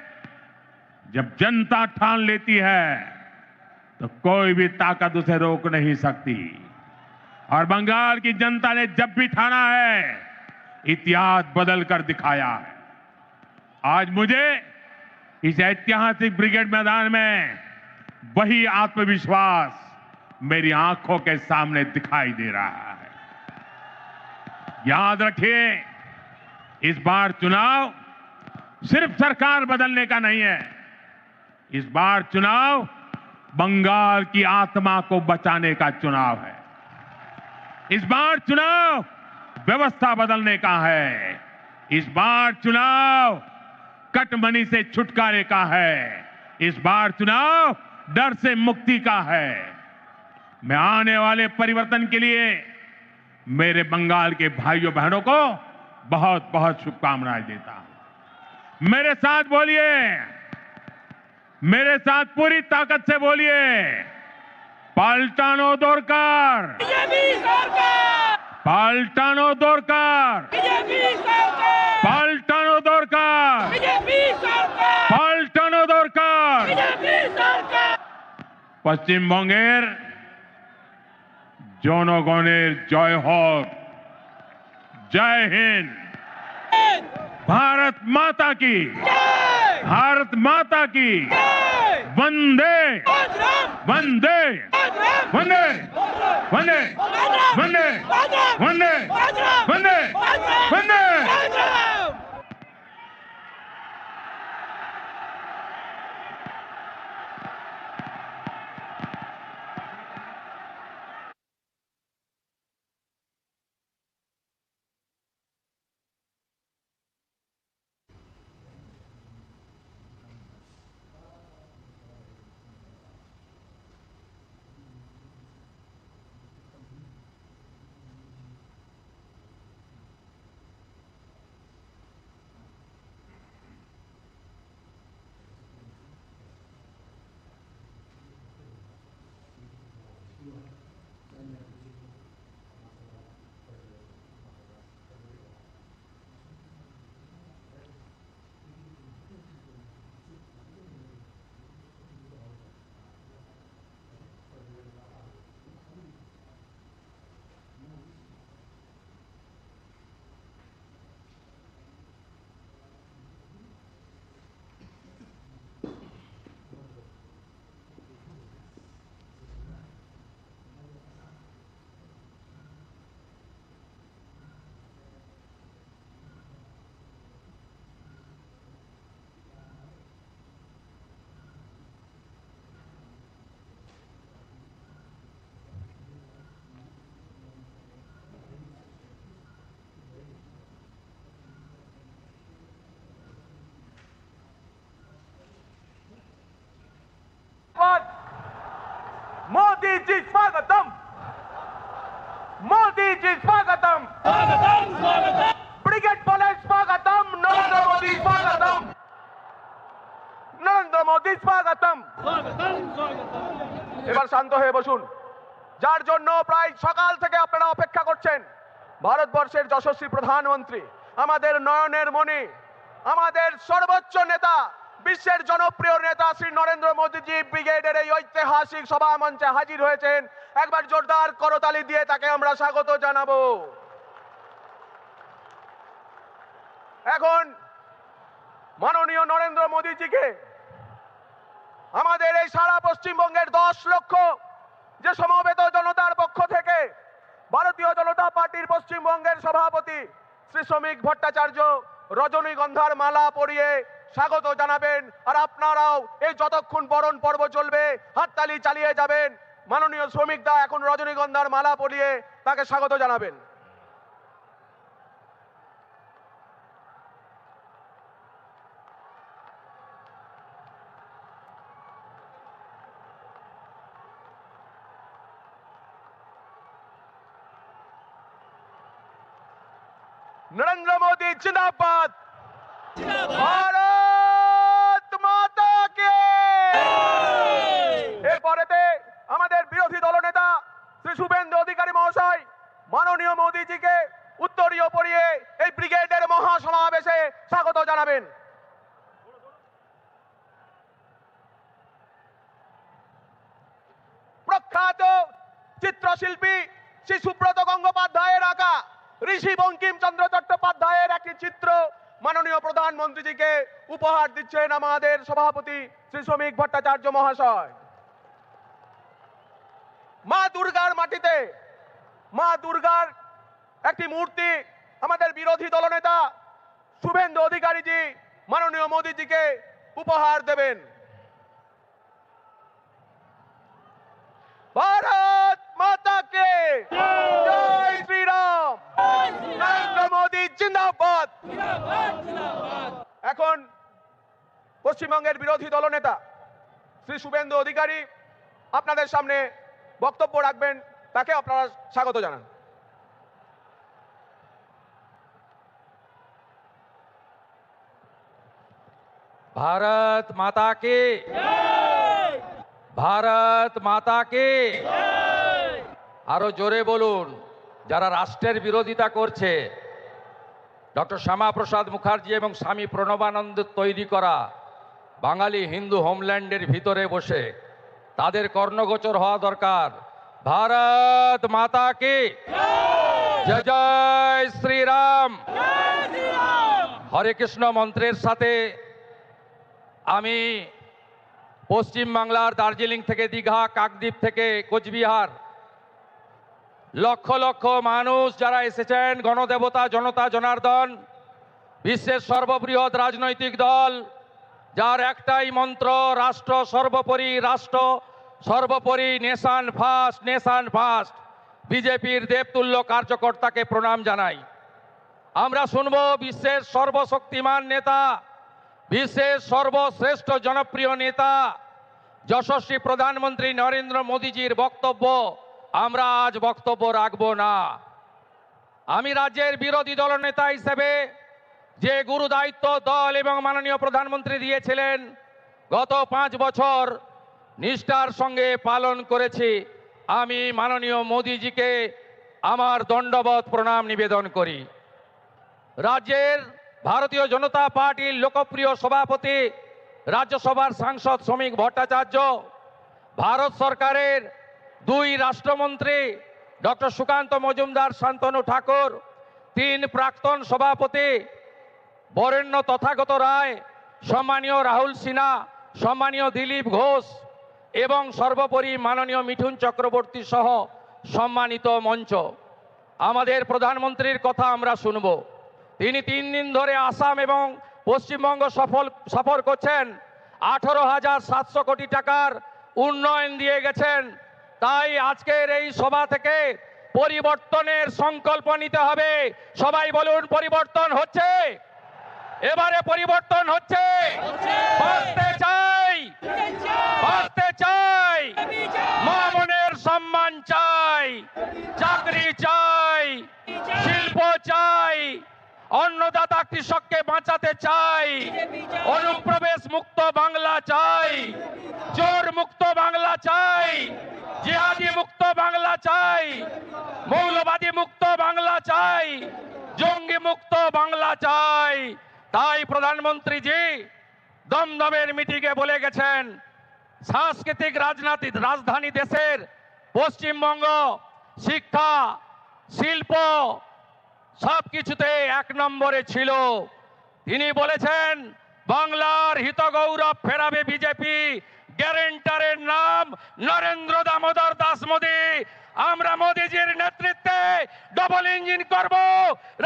जब जनता ठान लेती है तो कोई भी ताकत उसे रोक नहीं सकती। और बंगाल की जनता ने जब भी ठाना है, इतिहास बदल कर दिखाया है। आज मुझे इस ऐतिहासिक ब्रिगेड मैदान में वही आत्मविश्वास मेरी आंखों के सामने दिखाई दे रहा है। याद रखिए, इस बार चुनाव सिर्फ सरकार बदलने का नहीं है। इस बार चुनाव बंगाल की आत्मा को बचाने का चुनाव है। इस बार चुनाव व्यवस्था बदलने का है। इस बार चुनाव कटमनी से छुटकारे का है। इस बार चुनाव डर से मुक्ति का है। मैं आने वाले परिवर्तन के लिए मेरे बंगाल के भाइयों बहनों को बहुत बहुत शुभकामनाएं देता हूं। मेरे साथ बोलिए, मेरे साथ पूरी ताकत से बोलिए, पाल्टानो दोरकार, पाल्टानो दोरकार, पाल्टानो दोरकार, पाल्टानो दोरकार। पश्चिम बंगेर जनगणेर जय होक। जय हिंद। भारत माता की, भारत माता की। वंदे वंदे वंदे वंदे वंदे वंदे वंदे वंदे। স্বাগতম। स्वागतम स्वागतम এবার শান্ত হয়ে বসুন। যার জন্য প্রায় সকাল থেকে আপনারা অপেক্ষা করছেন, ভারতবর্ষের যশস্বী প্রধানমন্ত্রী, আমাদের নয়নের মণি, আমাদের সর্বোচ্চ নেতা, বিশ্বের জনপ্রিয় নেতা শ্রী নরেন্দ্র মোদীজি ব্রিগেডের এই ঐতিহাসিক সভা মঞ্চে হাজির হয়েছেন। একবার জোরদার করতালি দিয়ে তাকে আমরা স্বাগত জানাবো। এখন মাননীয় নরেন্দ্র মোদীজিকে আমাদের এই সারা পশ্চিমবঙ্গের 10 লক্ষ যে সমবেত জনতার পক্ষ থেকে ভারতীয় জনতা পার্টির পশ্চিমবঙ্গের সভাপতি শ্রী শ্রমিক ভট্টাচার্য রজনীগন্ধার মালা পরিয়ে স্বাগত জানাবেন। আর আপনারাও এই যতক্ষণ বরণ পর্ব চলবে হাততালি চালিয়ে যাবেন। মাননীয় শ্রমিক দা এখন রজনীগন্ধার মালা পরিয়ে তাকে স্বাগত জানাবেন। नरेंद्र मोदी जिंदाबाद। ভারত মাতা কে। এরপরেতে আমাদের বিরোধী দলনেতা শ্রী শুভেন্দু অধিকারী মহাশয় মাননীয় মোদীজিকে উত্তরীয় পরিয়ে এই ব্রিগেডের মহাসমাবেশে স্বাগত জানাবেন। প্রখ্যাত চিত্রশিল্পী শ্রী সুব্রত গঙ্গোপাধ্যায়ের আঁকা ঋষি বঙ্কিমচন্দ্র চট্টোপাধ্যায়ের একটি চিত্র মাননীয় প্রধানমন্ত্রীজিকে উপহার দিচ্ছেন আমাদের সভাপতি শ্রী শ্রমিক ভট্টাচার্য মহাশয়। মা দুর্গার মাটিতে মা দুর্গার একটি মূর্তি আমাদের বিরোধী দলনেতা শুভেন্দু অধিকারীজি মাননীয় মোদীজিকে উপহার দেবেন। ভারত মাতা কে জয় শ্রীরাম। নরেন্দ্র মোদী জিন্দাবাদ। এখন পশ্চিমবঙ্গের বিরোধী দলনেতা শ্রী শুভেন্দু অধিকারী আপনাদের সামনে বক্তব্য রাখবেন, তাকে আপনারা স্বাগত জানান। भारत माता की भारत माता की আরো জোরে বলুন। যারা রাষ্ট্রের বিরোধিতা করছে, ডক্টর শ্যামাপ্রসাদ মুখার্জি এবং স্বামী প্রণবানন্দের তৈরি করা বাঙালি হিন্দু হোমল্যান্ডের ভিতরে বসে, তাদের কর্ণগোচর হওয়া দরকার। ভারত মাতা কি জয় জয় শ্রীরাম। হরে কৃষ্ণ মন্ত্রের সাথে আমি পশ্চিম বাংলার দার্জিলিং থেকে দীঘা, কাকদ্বীপ থেকে কোচবিহার, লক্ষ লক্ষ মানুষ যারা এসেছেন, গণদেবতা জনতা জনার্দন, বিশ্বের সর্ববৃহৎ রাজনৈতিক দল যার একটাই মন্ত্র, রাষ্ট্র সর্বোপরি, রাষ্ট্র সর্বোপরি, নেশান ফার্স্ট, নেশান ফার্স্ট, বিজেপির দেবতুল্য কার্যকর্তাকে প্রণাম জানাই। আমরা শুনব বিশ্বের সর্বশক্তিমান নেতা, বিশ্বের সর্বশ্রেষ্ঠ জনপ্রিয় নেতা যশস্বী প্রধানমন্ত্রী নরেন্দ্র মোদীজির বক্তব্য। আমরা আজ বক্তব্য রাখব না। আমি রাজ্যের বিরোধী দলনেতা হিসেবে যে গুরু দায়িত্ব দল এবং মাননীয় প্রধানমন্ত্রী দিয়েছিলেন, গত 5 বছর নিষ্ঠার সঙ্গে পালন করেছি। আমি মাননীয় মোদীজিকে আমার দণ্ডবত প্রণাম নিবেদন করি। রাজ্যের ভারতীয় জনতা পার্টির লোকপ্রিয় সভাপতি, রাজ্যসভার সাংসদ শ্রমিক ভট্টাচার্য, ভারত সরকারের 2 রাষ্ট্রমন্ত্রী ডক্টর সুকান্ত মজুমদার, শান্তনু ঠাকুর, 3 প্রাক্তন সভাপতি বরেণ্য তথাগত রায়, সম্মানীয় রাহুল সিনহা, সম্মানীয় দিলীপ ঘোষ এবং সর্বোপরি মাননীয় মিঠুন চক্রবর্তী সহ সম্মানিত মঞ্চ। আমাদের প্রধানমন্ত্রীর কথা আমরা শুনব। তিনি 3 দিন ধরে আসাম এবং পশ্চিমবঙ্গ সফর করছেন। 18,700 কোটি টাকার উন্নয়ন দিয়ে গেছেন। তাই আজকের এই সভা থেকে পরিবর্তনের সংকল্প নিতে হবে। সবাই বলুন, পরিবর্তন হচ্ছে, এবারে পরিবর্তন হচ্ছে। বাঁচতে চাই, বাঁচতে চাই, মা বোনের সম্মান চাই, চাকরি চাই, শিল্প চাই, অন্নদাতা কৃষককে বাঁচাতে চাই, অনুপ্রবেশ মুক্ত বাংলা চাই, চোর মুক্ত বাংলা চাই, জিহাদি মুক্ত বাংলা চাই, মৌলবাদী মুক্ত বাংলা চাই, জঙ্গি মুক্ত বাংলা চাই। তাই প্রধানমন্ত্রীজি দমদমের মিটিংয়ে বলে গেছেন, সাংস্কৃতিক রাজধানী দেশের পশ্চিমবঙ্গ শিক্ষা, শিল্প সবকিছুতে 1 নম্বরে ছিল। তিনি বলেছেন বাংলার হিতগৌরব ফেরাবে বিজেপি, গ্যারেন্টারের নাম নরেন্দ্র দামোদর দাস মোদী। আমরা মোদীজির নেতৃত্বে ডবল ইঞ্জিন করব,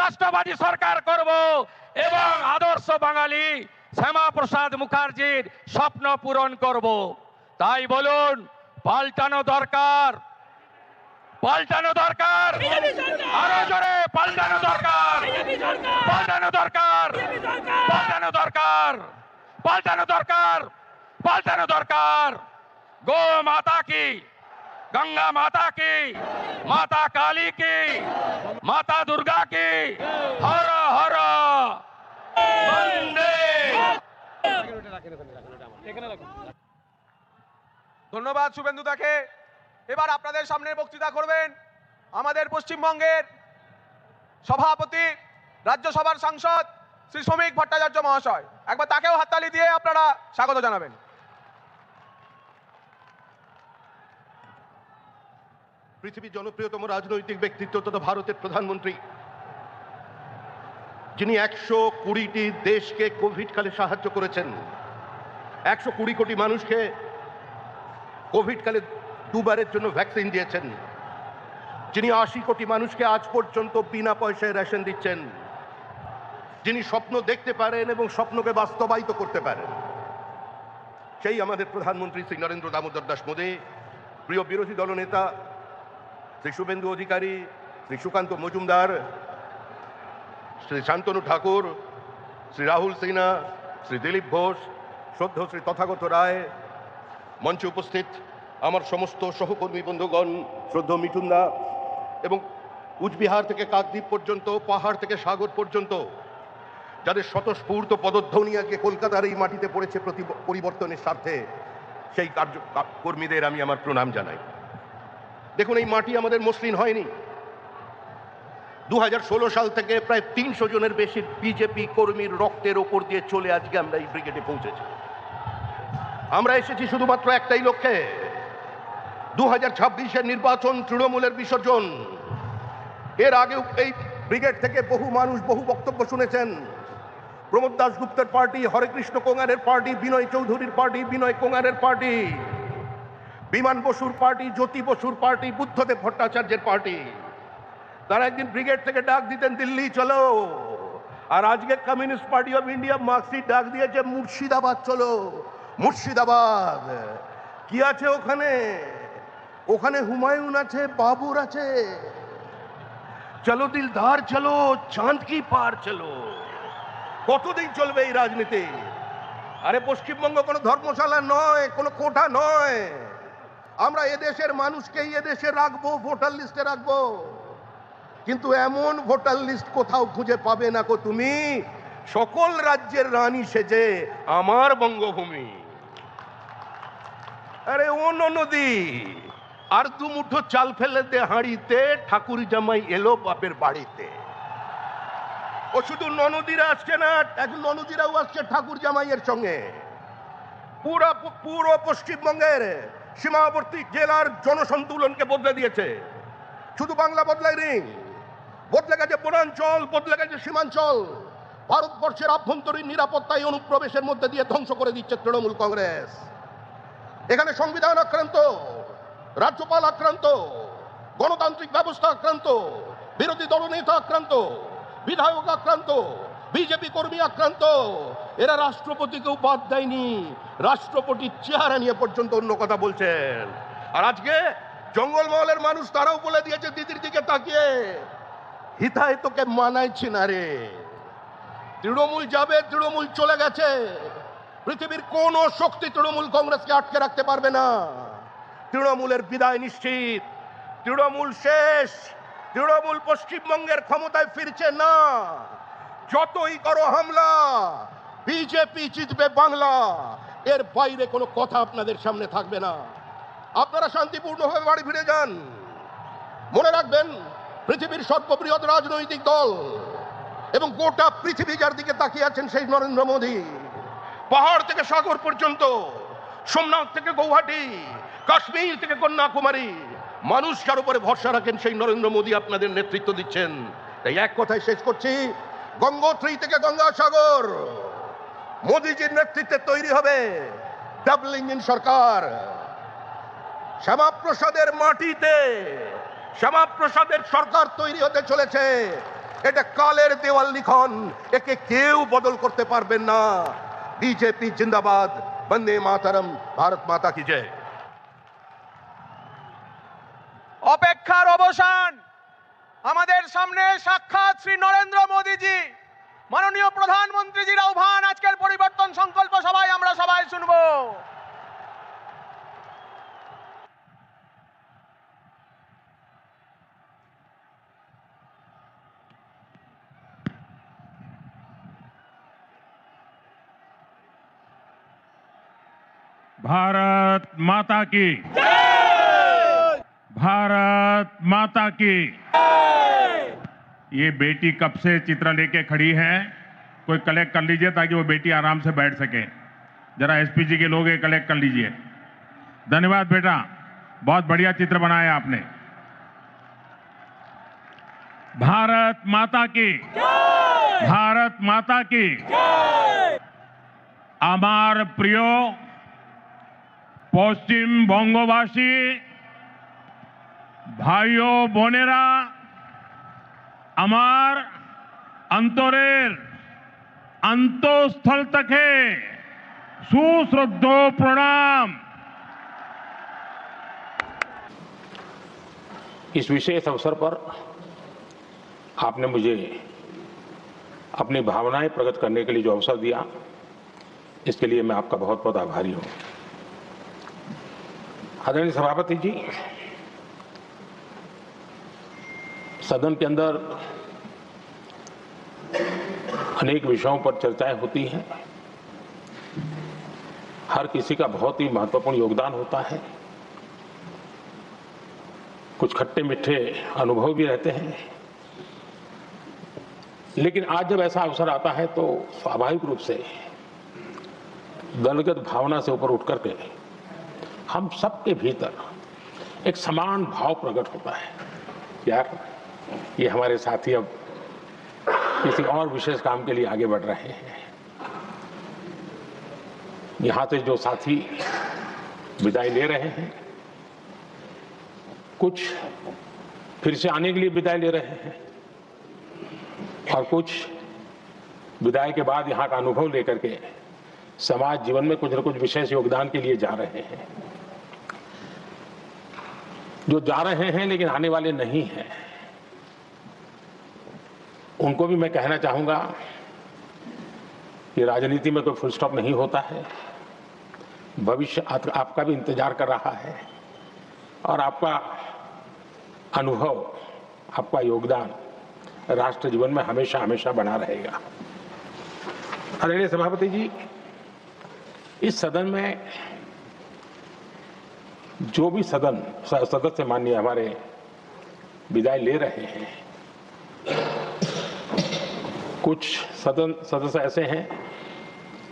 রাষ্ট্রবাদী সরকার করব এবং আদর্শ বাঙালি শ্যামাপ্রসাদ মুখার্জির স্বপ্ন পূরণ করব। তাই বলুন, পাল্টানো দরকার, পাল্টানো দরকার, আরো জোরে পাল্টানো দরকার, পাল্টানো দরকার, পাল্টানো দরকার, পাল্টানো দরকার, পাল্টানো দরকার। গো মাতা কি, गंगा माता की, माता काली की, माता दुर्गा की, हर हर वंदे। ধন্যবাদ শুভেন্দু দাকে। এবার আপনাদের সামনে বক্তৃতা করবেন আমাদের পশ্চিমবঙ্গের সভাপতি, রাজ্যসভার সাংসদ শ্রী শ্রমিক ভট্টাচার্য মহাশয়। একবার তাকেও হাততালি দিয়ে আপনারা স্বাগত জানাবেন। পৃথিবীর জনপ্রিয়তম রাজনৈতিক ব্যক্তিত্ব তথা ভারতের প্রধানমন্ত্রী, যিনি 120টি দেশকে কোভিড কালে সাহায্য করেছেন, 120 কোটি মানুষকে কোভিড কালে 2 বারের জন্য ভ্যাকসিন দিয়েছেন, যিনি 80 কোটি মানুষকে আজ পর্যন্ত বিনা পয়সায় রেশন দিচ্ছেন, যিনি স্বপ্ন দেখতে পারেন এবং স্বপ্নকে বাস্তবায়িত করতে পারেন, সেই আমাদের প্রধানমন্ত্রী শ্রী নরেন্দ্র দামোদর দাস মোদী। প্রিয় বিরোধী দলনেতা শ্রী শুভেন্দু অধিকারী, শ্রী সুকান্ত মজুমদার, শ্রী শান্তনু ঠাকুর, শ্রী রাহুল সিনহা, শ্রী দিলীপ ঘোষ, শ্রদ্ধ শ্রী তথাগত রায়, মঞ্চে উপস্থিত আমার সমস্ত সহকর্মী বন্ধুগণ, শ্রদ্ধ মিঠুনদা, এবং কুচবিহার থেকে কাকদ্বীপ পর্যন্ত, পাহাড় থেকে সাগর পর্যন্ত যাদের স্বতঃস্ফূর্ত পদধ্বনি আজকে কলকাতার এই মাটিতে পড়েছে পরিবর্তনের স্বার্থে, সেই কর্মীদের আমি আমার প্রণাম জানাই। দেখুন, এই মাটি আমাদের মসৃণ হয়নি। 2016 সাল থেকে প্রায় 300 জনের বেশি বিজেপি কর্মীর রক্তের ওপর দিয়ে চলে আজকে আমরা এই ব্রিগেডে পৌঁছেছি। আমরা এসেছি শুধুমাত্র একটাই লক্ষ্যে, 2026-এর নির্বাচন, তৃণমূলের বিসর্জন। এর আগেও এই ব্রিগেড থেকে বহু মানুষ বহু বক্তব্য শুনেছেন। প্রমোদ দাশগুপ্তের পার্টি, হরেকৃষ্ণ কোঙারের পার্টি, বিনয় চৌধুরীর পার্টি, বিনয় কোঙারের পার্টি, বিমান বসুর পার্টি, জ্যোতি বসুর পার্টি, বুদ্ধদেব ভট্টাচার্যের পার্টি। তারা একদিন ব্রিগেড থেকে ডাক দিতেন দিল্লি চলো, আর আজকে communist party of India Marxist ডাক দিয়েছে মুর্শিদাবাদ চলো। মুর্শিদাবাদ কি আছে ওখানে? ওখানে হুমায়ুন আছে, বাবুর আছে। চলো দিলদার চলো, চাঁদ কি পার চলো। কতদিন চলবে এই রাজনীতি? আরে পশ্চিমবঙ্গ কোনো ধর্মশালা নয়, কোনো কোঠা নয়। আমরা এদেশের মানুষকেই এদেশে রাখবো, ভোটার লিস্টে রাখবো, কিন্তু এমন ভোটার লিস্ট কোথাও খুঁজে পাবে না কো তুমি, সকল রাজ্যের রানী সেজে আমার বঙ্গভূমি। আরে ও নদী, আর 2 মুঠো চাল ফেলে দে হাঁড়িতে, ঠাকুর জামাই এলো বাপের বাড়িতে। ও শুধু ননদীরা আসছে না, এখন ননদীরাও আসছে ঠাকুর জামাইয়ের সঙ্গে। পুরো পশ্চিমবঙ্গের সীমাবর্তী জেলার জনসন্তুলনকে বদলে দিয়েছে। শুধু বাংলা বদলায়নি, বদলে গেছে বনাঞ্চল, বদলে গেছে সীমাঞ্চল। ভারতবর্ষের আভ্যন্তরীণ নিরাপত্তায় অনুপ্রবেশের মধ্যে দিয়ে ধ্বংস করে দিচ্ছে তৃণমূল কংগ্রেস। এখানে সংবিধান আক্রান্ত, রাজ্যপাল আক্রান্ত, গণতান্ত্রিক ব্যবস্থা আক্রান্ত, বিরোধী দলনেতা আক্রান্ত, বিধায়ক আক্রান্ত, বিজেপি কর্মী আক্রান্ত। এরা রাষ্ট্রপতিকেও বাদ দেয়নি, রাষ্ট্রপতির চেহারা নিয়ে পর্যন্ত অন্য কথা বলছেন। আর আজকে জঙ্গলমহলের মানুষ তারাও বলে দিয়েছে দিদির দিকে তাকিয়ে, হিতায় তোকে মানাইছি না রে। তৃণমূল যাবে, তৃণমূল চলে গেছে। পৃথিবীর কোন শক্তি তৃণমূল কংগ্রেসকে আটকে রাখতে পারবে না। তৃণমূলের বিদায় নিশ্চিত, তৃণমূল শেষ, তৃণমূল পশ্চিমবঙ্গের ক্ষমতায় ফিরছে না। যতই করো হামলা, বিজেপি জিতবে বাংলা, এর বাইরে কোনো কথা আপনাদের সামনে থাকবে না। আপনারা শান্তিপূর্ণভাবে বাড়ি ফিরে যান। মনে রাখবেন, পৃথিবীর সর্ববৃহৎ রাজনৈতিক দল এবং গোটা পৃথিবী যার দিকে তাকিয়ে আছেন সেই নরেন্দ্র মোদী। পাহাড় থেকে সাগর পর্যন্ত, সোমনাথ থেকে গৌহাটি, কাশ্মীর থেকে কন্যাকুমারী, মানুষ যার উপরে ভরসা রাখেন সেই নরেন্দ্র মোদী আপনাদের নেতৃত্ব দিচ্ছেন। তাই এক কথায় শেষ করছি, গঙ্গোত্রী থেকে গঙ্গাসাগর, মোদীজির নেতৃত্বে তৈরি হবে ডাবল ইঞ্জিন সরকার। শ্যামাপ্রসাদের মাটিতে শ্যামাপ্রসাদের সরকার তৈরি হতে চলেছে। এটা কালের দেওয়াল লিখন, একে কেউ বদল করতে পারবেন না। বিজেপি জিন্দাবাদ, বন্দে মাতরম, ভারত মাতা কি জয়। অপেক্ষার অবসান। আমাদের সামনে সাক্ষাৎ শ্রী নরেন্দ্র মোদীজি, মাননীয় প্রধানমন্ত্রীজির আহ্বান আজকের পরিবর্তন সংকল্প সভায় আমরা সবাই শুনবো। भारत माता की, भारत माता की। ये बेटी कब से चित्र लेके खड़ी है, कोई कलेक्ट कर लीजिए ताकि वो बेटी आराम से बैठ सके। जरा एसपीजी के लोग ये कलेक्ट कर लीजिए। धन्यवाद बेटा, बहुत बढ़िया चित्र बनाया आपने। भारत माता की, भारत माता की। আমার প্রিয় পশ্চিমবঙ্গবাসী ভাইও বোনেরা, আমার অন্তরের অন্তঃস্থল থেকে সুশ্রদ্ধ প্রণাম। इस विशेष अवसर पर आपने मुझे अपनी भावनाएं प्रकट करने के लिए जो अवसर दिया, इसके लिए मैं आपका बहुत बहुत आभारी हूं। आदरणीय सभापति जी, सदन के अंदर अनेक विषयों पर चर्चाएं होती हैं। हर किसी का बहुत ही महत्वपूर्ण योगदान होता है। कुछ खट्टे मीठे अनुभव भी रहते हैं, लेकिन आज जब ऐसा अवसर आता है तो स्वाभाविक रूप से दलगत भावना से ऊपर उठ करके हम सबके भीतर एक समान भाव प्रकट होता है। यार, ये हमारे साथी अब किसी और विशेष काम के लिए आगे बढ़ रहे हैं। यहां से जो साथी विदाई ले रहे हैं, कुछ फिर से आने के लिए विदाई ले रहे हैं और कुछ विदाई के बाद यहां का अनुभव लेकर के समाज जीवन में कुछ न कुछ विशेष योगदान के लिए जा रहे हैं। जो जा रहे हैं लेकिन आने वाले नहीं हैं, उनको भी मैं कहना चाहूंगा कि राजनीति में कोई फुल स्टॉप नहीं होता है। भविष्य आपका भी इंतजार कर रहा है और आपका अनुभव, आपका योगदान राष्ट्र जीवन में हमेशा हमेशा बना रहेगा। आदरणीय सभापति जी, इस सदन में जो भी सदस्य माननीय हमारे विदाई ले रहे हैं, कुछ सदस्य ऐसे हैं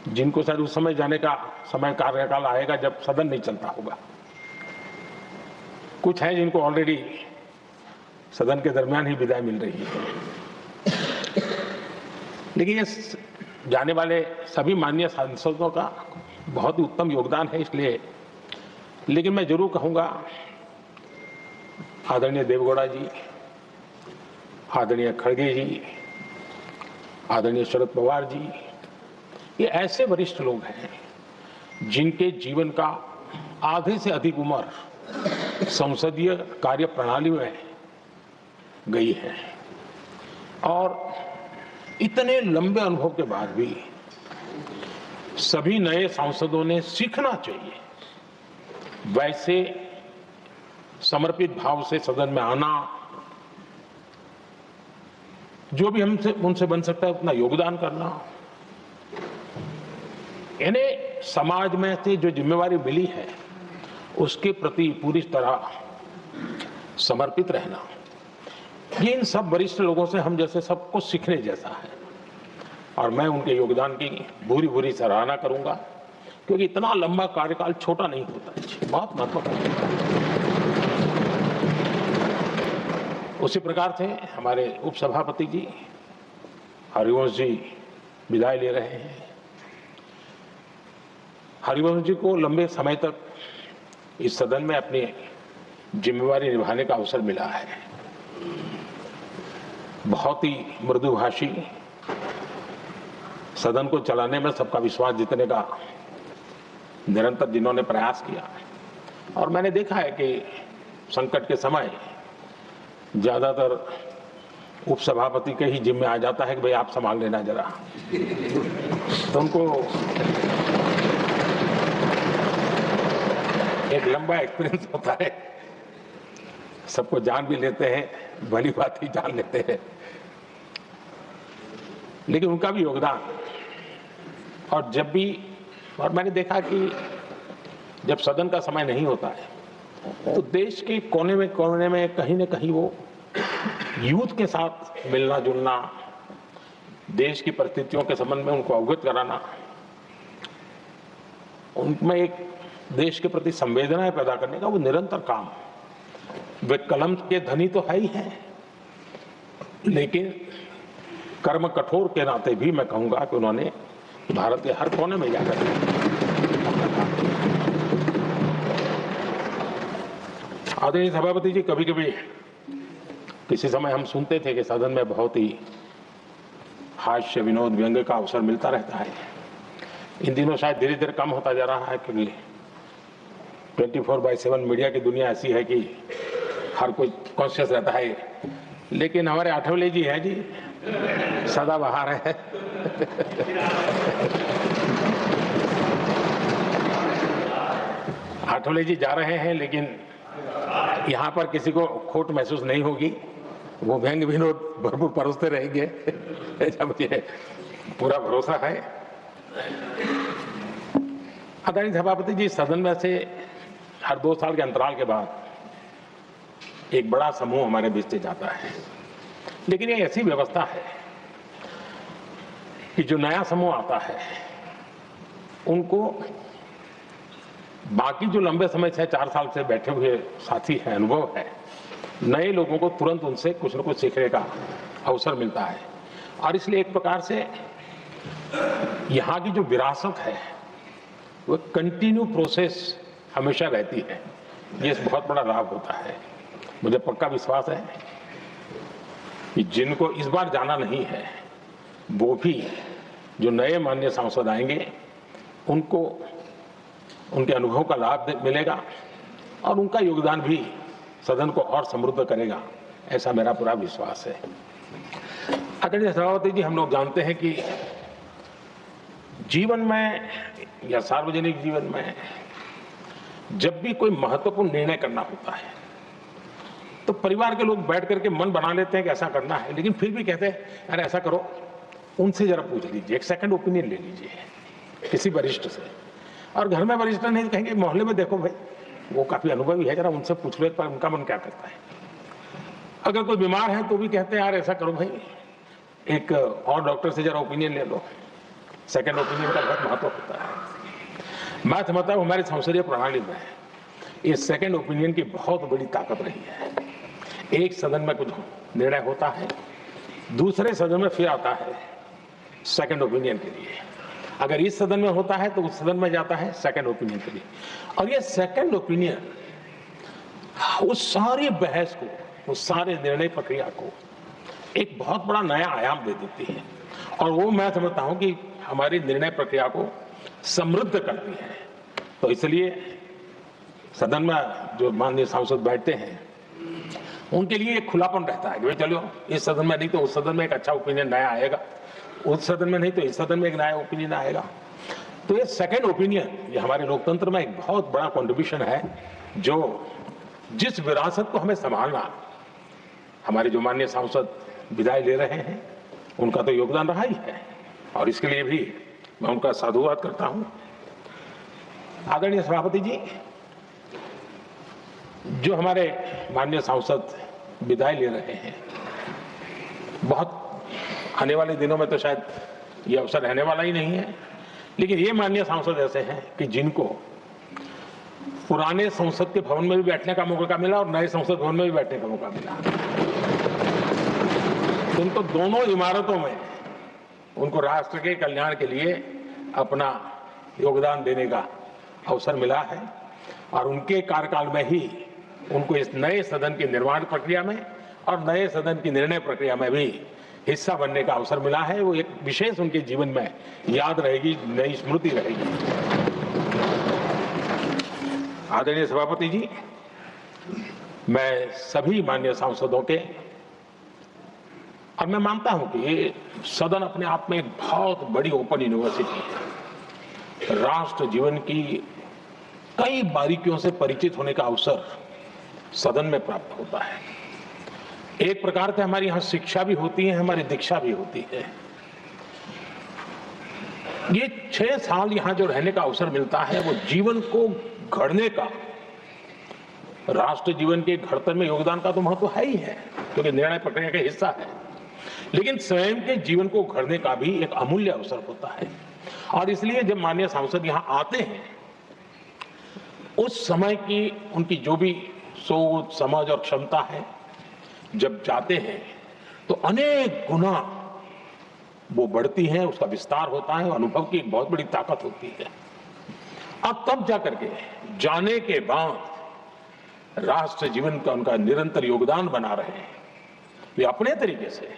जिनको शायद उस समय जाने का समय कार्यकाल आएगा जब सदन नहीं चलता होगा। कुछ हैं जिनको ऑलरेडी सदन के दरमियान ही विदाई मिल रही है। लेकिन ये जाने वाले सभी माननीय सांसदों का बहुत ही उत्तम योगदान है, इसलिए लेकिन मैं जरूर कहूंगा, आदरणीय देवगौड़ा जी, आदरणीय खड़गे जी, आदरणीय शरद पवार जी, ये ऐसे वरिष्ठ लोग हैं जिनके जीवन का आधे से अधिक उम्र संसदीय कार्य प्रणाली में गई है और इतने लंबे अनुभव के बाद भी सभी नए सांसदों ने सीखना चाहिए वैसे समर्पित भाव से सदन में आना, जो भी हमसे उनसे बन सकता है उतना योगदान करना, इन्हें समाज में से जो जिम्मेवारी मिली है उसके प्रति पूरी तरह समर्पित रहना, ये इन सब वरिष्ठ लोगों से हम जैसे सबको सीखने जैसा है। और मैं उनके योगदान की भूरी भूरी सराहना करूंगा, क्योंकि इतना लंबा कार्यकाल छोटा नहीं होता है, बहुत महत्वपूर्ण है। उसी प्रकार से हमारे उपसभापति जी हरिवंश जी विदाई ले रहे हैं। हरिवंश जी को लंबे समय तक इस सदन में अपनी जिम्मेवारी निभाने का अवसर मिला है। बहुत ही मृदुभाषी, सदन को चलाने में सबका विश्वास जीतने का निरंतर जिन्होंने प्रयास किया। और मैंने देखा है कि संकट के समय ज्यादातर उपसभापति के ही जिम्मे आ जाता है कि भाई आप संभाल लेना जरा। तो उनको एक लंबा एक्सपीरियंस होता है, सबको जान भी लेते हैं, भली बात ही जान लेते हैं। लेकिन उनका भी योगदान, और जब भी, और मैंने देखा कि जब सदन का समय नहीं होता है तो देश के कोने में कहीं न कहीं वो यूथ के साथ मिलना जुलना, देश की परिस्थितियों के संबंध में उनको अवगत कराना, उनमें एक देश के प्रति संवेदनाएं पैदा करने का वो निरंतर काम। वे कलम के धनी तो है ही हैं, लेकिन कर्म कठोर के नाते भी मैं कहूंगा कि उन्होंने भारत के हर कोने में जाकर आदरणीय सभापति जी, कभी कभी किसी समय हम सुनते थे कि सदन में बहुत ही हास्य विनोद व्यंग्य का अवसर मिलता रहता है। इन दिनों शायद धीरे धीरे कम होता जा रहा है, क्योंकि 24/7 मीडिया की दुनिया ऐसी है कि हर कोई कॉन्शियस रहता है। लेकिन हमारे आठवले जी हैं जी, सदाबहार है। आठवले जी जा रहे हैं, लेकिन यहाँ पर किसी को खोट महसूस नहीं होगी। वो व्यंग्य विनोद भरपूर परोसते रहेंगे, ऐसा मुझे पूरा भरोसा है। आदरणीय सभापति जी, सदन में से हर 2 साल के अंतराल के बाद एक बड़ा समूह हमारे बीच से जाता है, लेकिन ये ऐसी व्यवस्था है कि जो नया समूह आता है उनको बाकी जो लंबे समय से 4 साल से बैठे हुए साथी हैं, अनुभव है, नए लोगों को तुरंत उनसे कुछ न कुछ सीखने का अवसर मिलता है। और इसलिए एक प्रकार से यहाँ की जो विरासत है वो कंटिन्यू प्रोसेस हमेशा रहती है। ये बहुत बड़ा लाभ होता है। मुझे पक्का विश्वास है कि जिनको इस बार जाना नहीं है वो भी, जो नए माननीय सांसद आएंगे, उनको उनके अनुभव का लाभ मिलेगा और उनका योगदान भी सदन को और समृद्ध करेगा, ऐसा मेरा पूरा विश्वास है। आदरणीय सभापति जी, हम लोग जानते हैं कि जीवन में या सार्वजनिक जीवन में जब भी कोई महत्वपूर्ण निर्णय करना होता है तो परिवार के लोग बैठ करके मन बना लेते हैं कि ऐसा करना है, लेकिन फिर भी कहते हैं अरे ऐसा करो, उनसे जरा पूछ लीजिए, एक सेकंड ओपिनियन ले लीजिए किसी वरिष्ठ से। और घर में वरिष्ठ नहीं कहेंगे, मोहल्ले में देखो भाई वो काफी अनुभवी है, जरा उनसे पूछ लो एक बार उनका मन क्या करता है। अगर कोई बीमार है तो भी कहते हैं यार ऐसा करो भाई, एक और डॉक्टर से जरा ओपिनियन ले लो। सेकंड ओपिनियन का बहुत महत्व होता है। मैं समझता हूँ हमारी संसदीय प्रणाली में इस सेकंड ओपिनियन की बहुत बड़ी ताकत रही है। एक सदन में कुछ निर्णय होता है, दूसरे सदन में फिर आता है सेकंड ओपिनियन के लिए। अगर इस सदन में होता है तो उस सदन में जाता है सेकंड ओपिनियन के लिए। और ये सेकंड ओपिनियन उस सारी बहस को, उस सारे निर्णय प्रक्रिया को एक बहुत बड़ा नया आयाम दे देती है। और वो मैं समझता हूं कि हमारी निर्णय प्रक्रिया को समृद्ध करती है। तो इसलिए सदन में जो माननीय सांसद बैठते हैं उनके लिए एक खुलापन रहता है कि भाई चलो इस सदन में नहीं तो उस सदन में एक अच्छा ओपिनियन नया आएगा, उस सदन में नहीं तो इस सदन में एक नया ओपिनियन आएगा। तो ये सेकंड ओपिनियन, ये हमारे लोकतंत्र में एक बहुत बड़ा कंट्रीब्यूशन है, जो जिस विरासत को हमें संभालना, हमारे जो माननीय सांसद विदाई ले रहे हैं, उनका तो योगदान रहा ही है और इसके लिए भी मैं उनका साधुवाद करता हूं। आदरणीय सभापति जी, जो हमारे माननीय सांसद विदाई ले रहे हैं, बहुत आने वाले दिनों में तो शायद ये अवसर रहने वाला ही नहीं है, लेकिन ये माननीय सांसद ऐसे हैं कि जिनको पुराने संसद के भवन में भी बैठने का मौका मिला और नए संसद भवन में भी बैठने का मौका मिला। उनको दोनों इमारतों में उनको राष्ट्र के कल्याण के लिए अपना योगदान देने का अवसर मिला है और उनके कार्यकाल में ही उनको इस नए सदन की निर्माण प्रक्रिया में और नए सदन की निर्णय प्रक्रिया में भी हिस्सा बनने का अवसर मिला है। वो एक विशेष उनके जीवन में याद रहेगी, नई स्मृति रहेगी। आदरणीय सभापति जी, मैं सभी माननीय सांसदों के, और मैं मानता हूं कि ये सदन अपने आप में एक बहुत बड़ी ओपन यूनिवर्सिटी है। राष्ट्र जीवन की कई बारीकियों से परिचित होने का अवसर सदन में प्राप्त होता है। एक प्रकार से हमारी यहां शिक्षा भी होती है, हमारी दीक्षा भी होती है। ये 6 साल यहां जो रहने का अवसर मिलता है वो जीवन को घड़ने का, राष्ट्र जीवन के घड़तर में योगदान का तो महत्व है ही है क्योंकि निर्णय प्रक्रिया का हिस्सा है, लेकिन स्वयं के जीवन को घड़ने का भी एक अमूल्य अवसर होता है। और इसलिए जब माननीय सांसद यहां आते हैं, उस समय की उनकी जो भी सोच, समझ और क्षमता है, जब जाते हैं तो अनेक गुना वो बढ़ती है, उसका विस्तार होता है, अनुभव की एक बहुत बड़ी ताकत होती है। अब तब जाकर के जाने के बाद राष्ट्र जीवन का उनका निरंतर योगदान बना रहे हैं। वे अपने तरीके से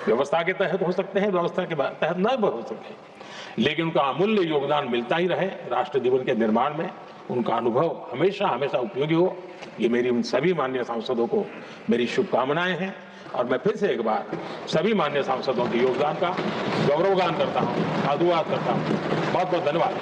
व्यवस्था के तहत हो सकते हैं, व्यवस्था के तहत न हो सके, लेकिन उनका अमूल्य योगदान मिलता ही रहे राष्ट्र जीवन के निर्माण में। उनका अनुभव हमेशा हमेशा उपयोगी हो, ये मेरी उन सभी माननीय सांसदों को मेरी शुभकामनाएं हैं। और मैं फिर से एक बार सभी माननीय सांसदों के योगदान का गौरवगान करता हूं, साधुवाद करता हूं। बहुत बहुत धन्यवाद।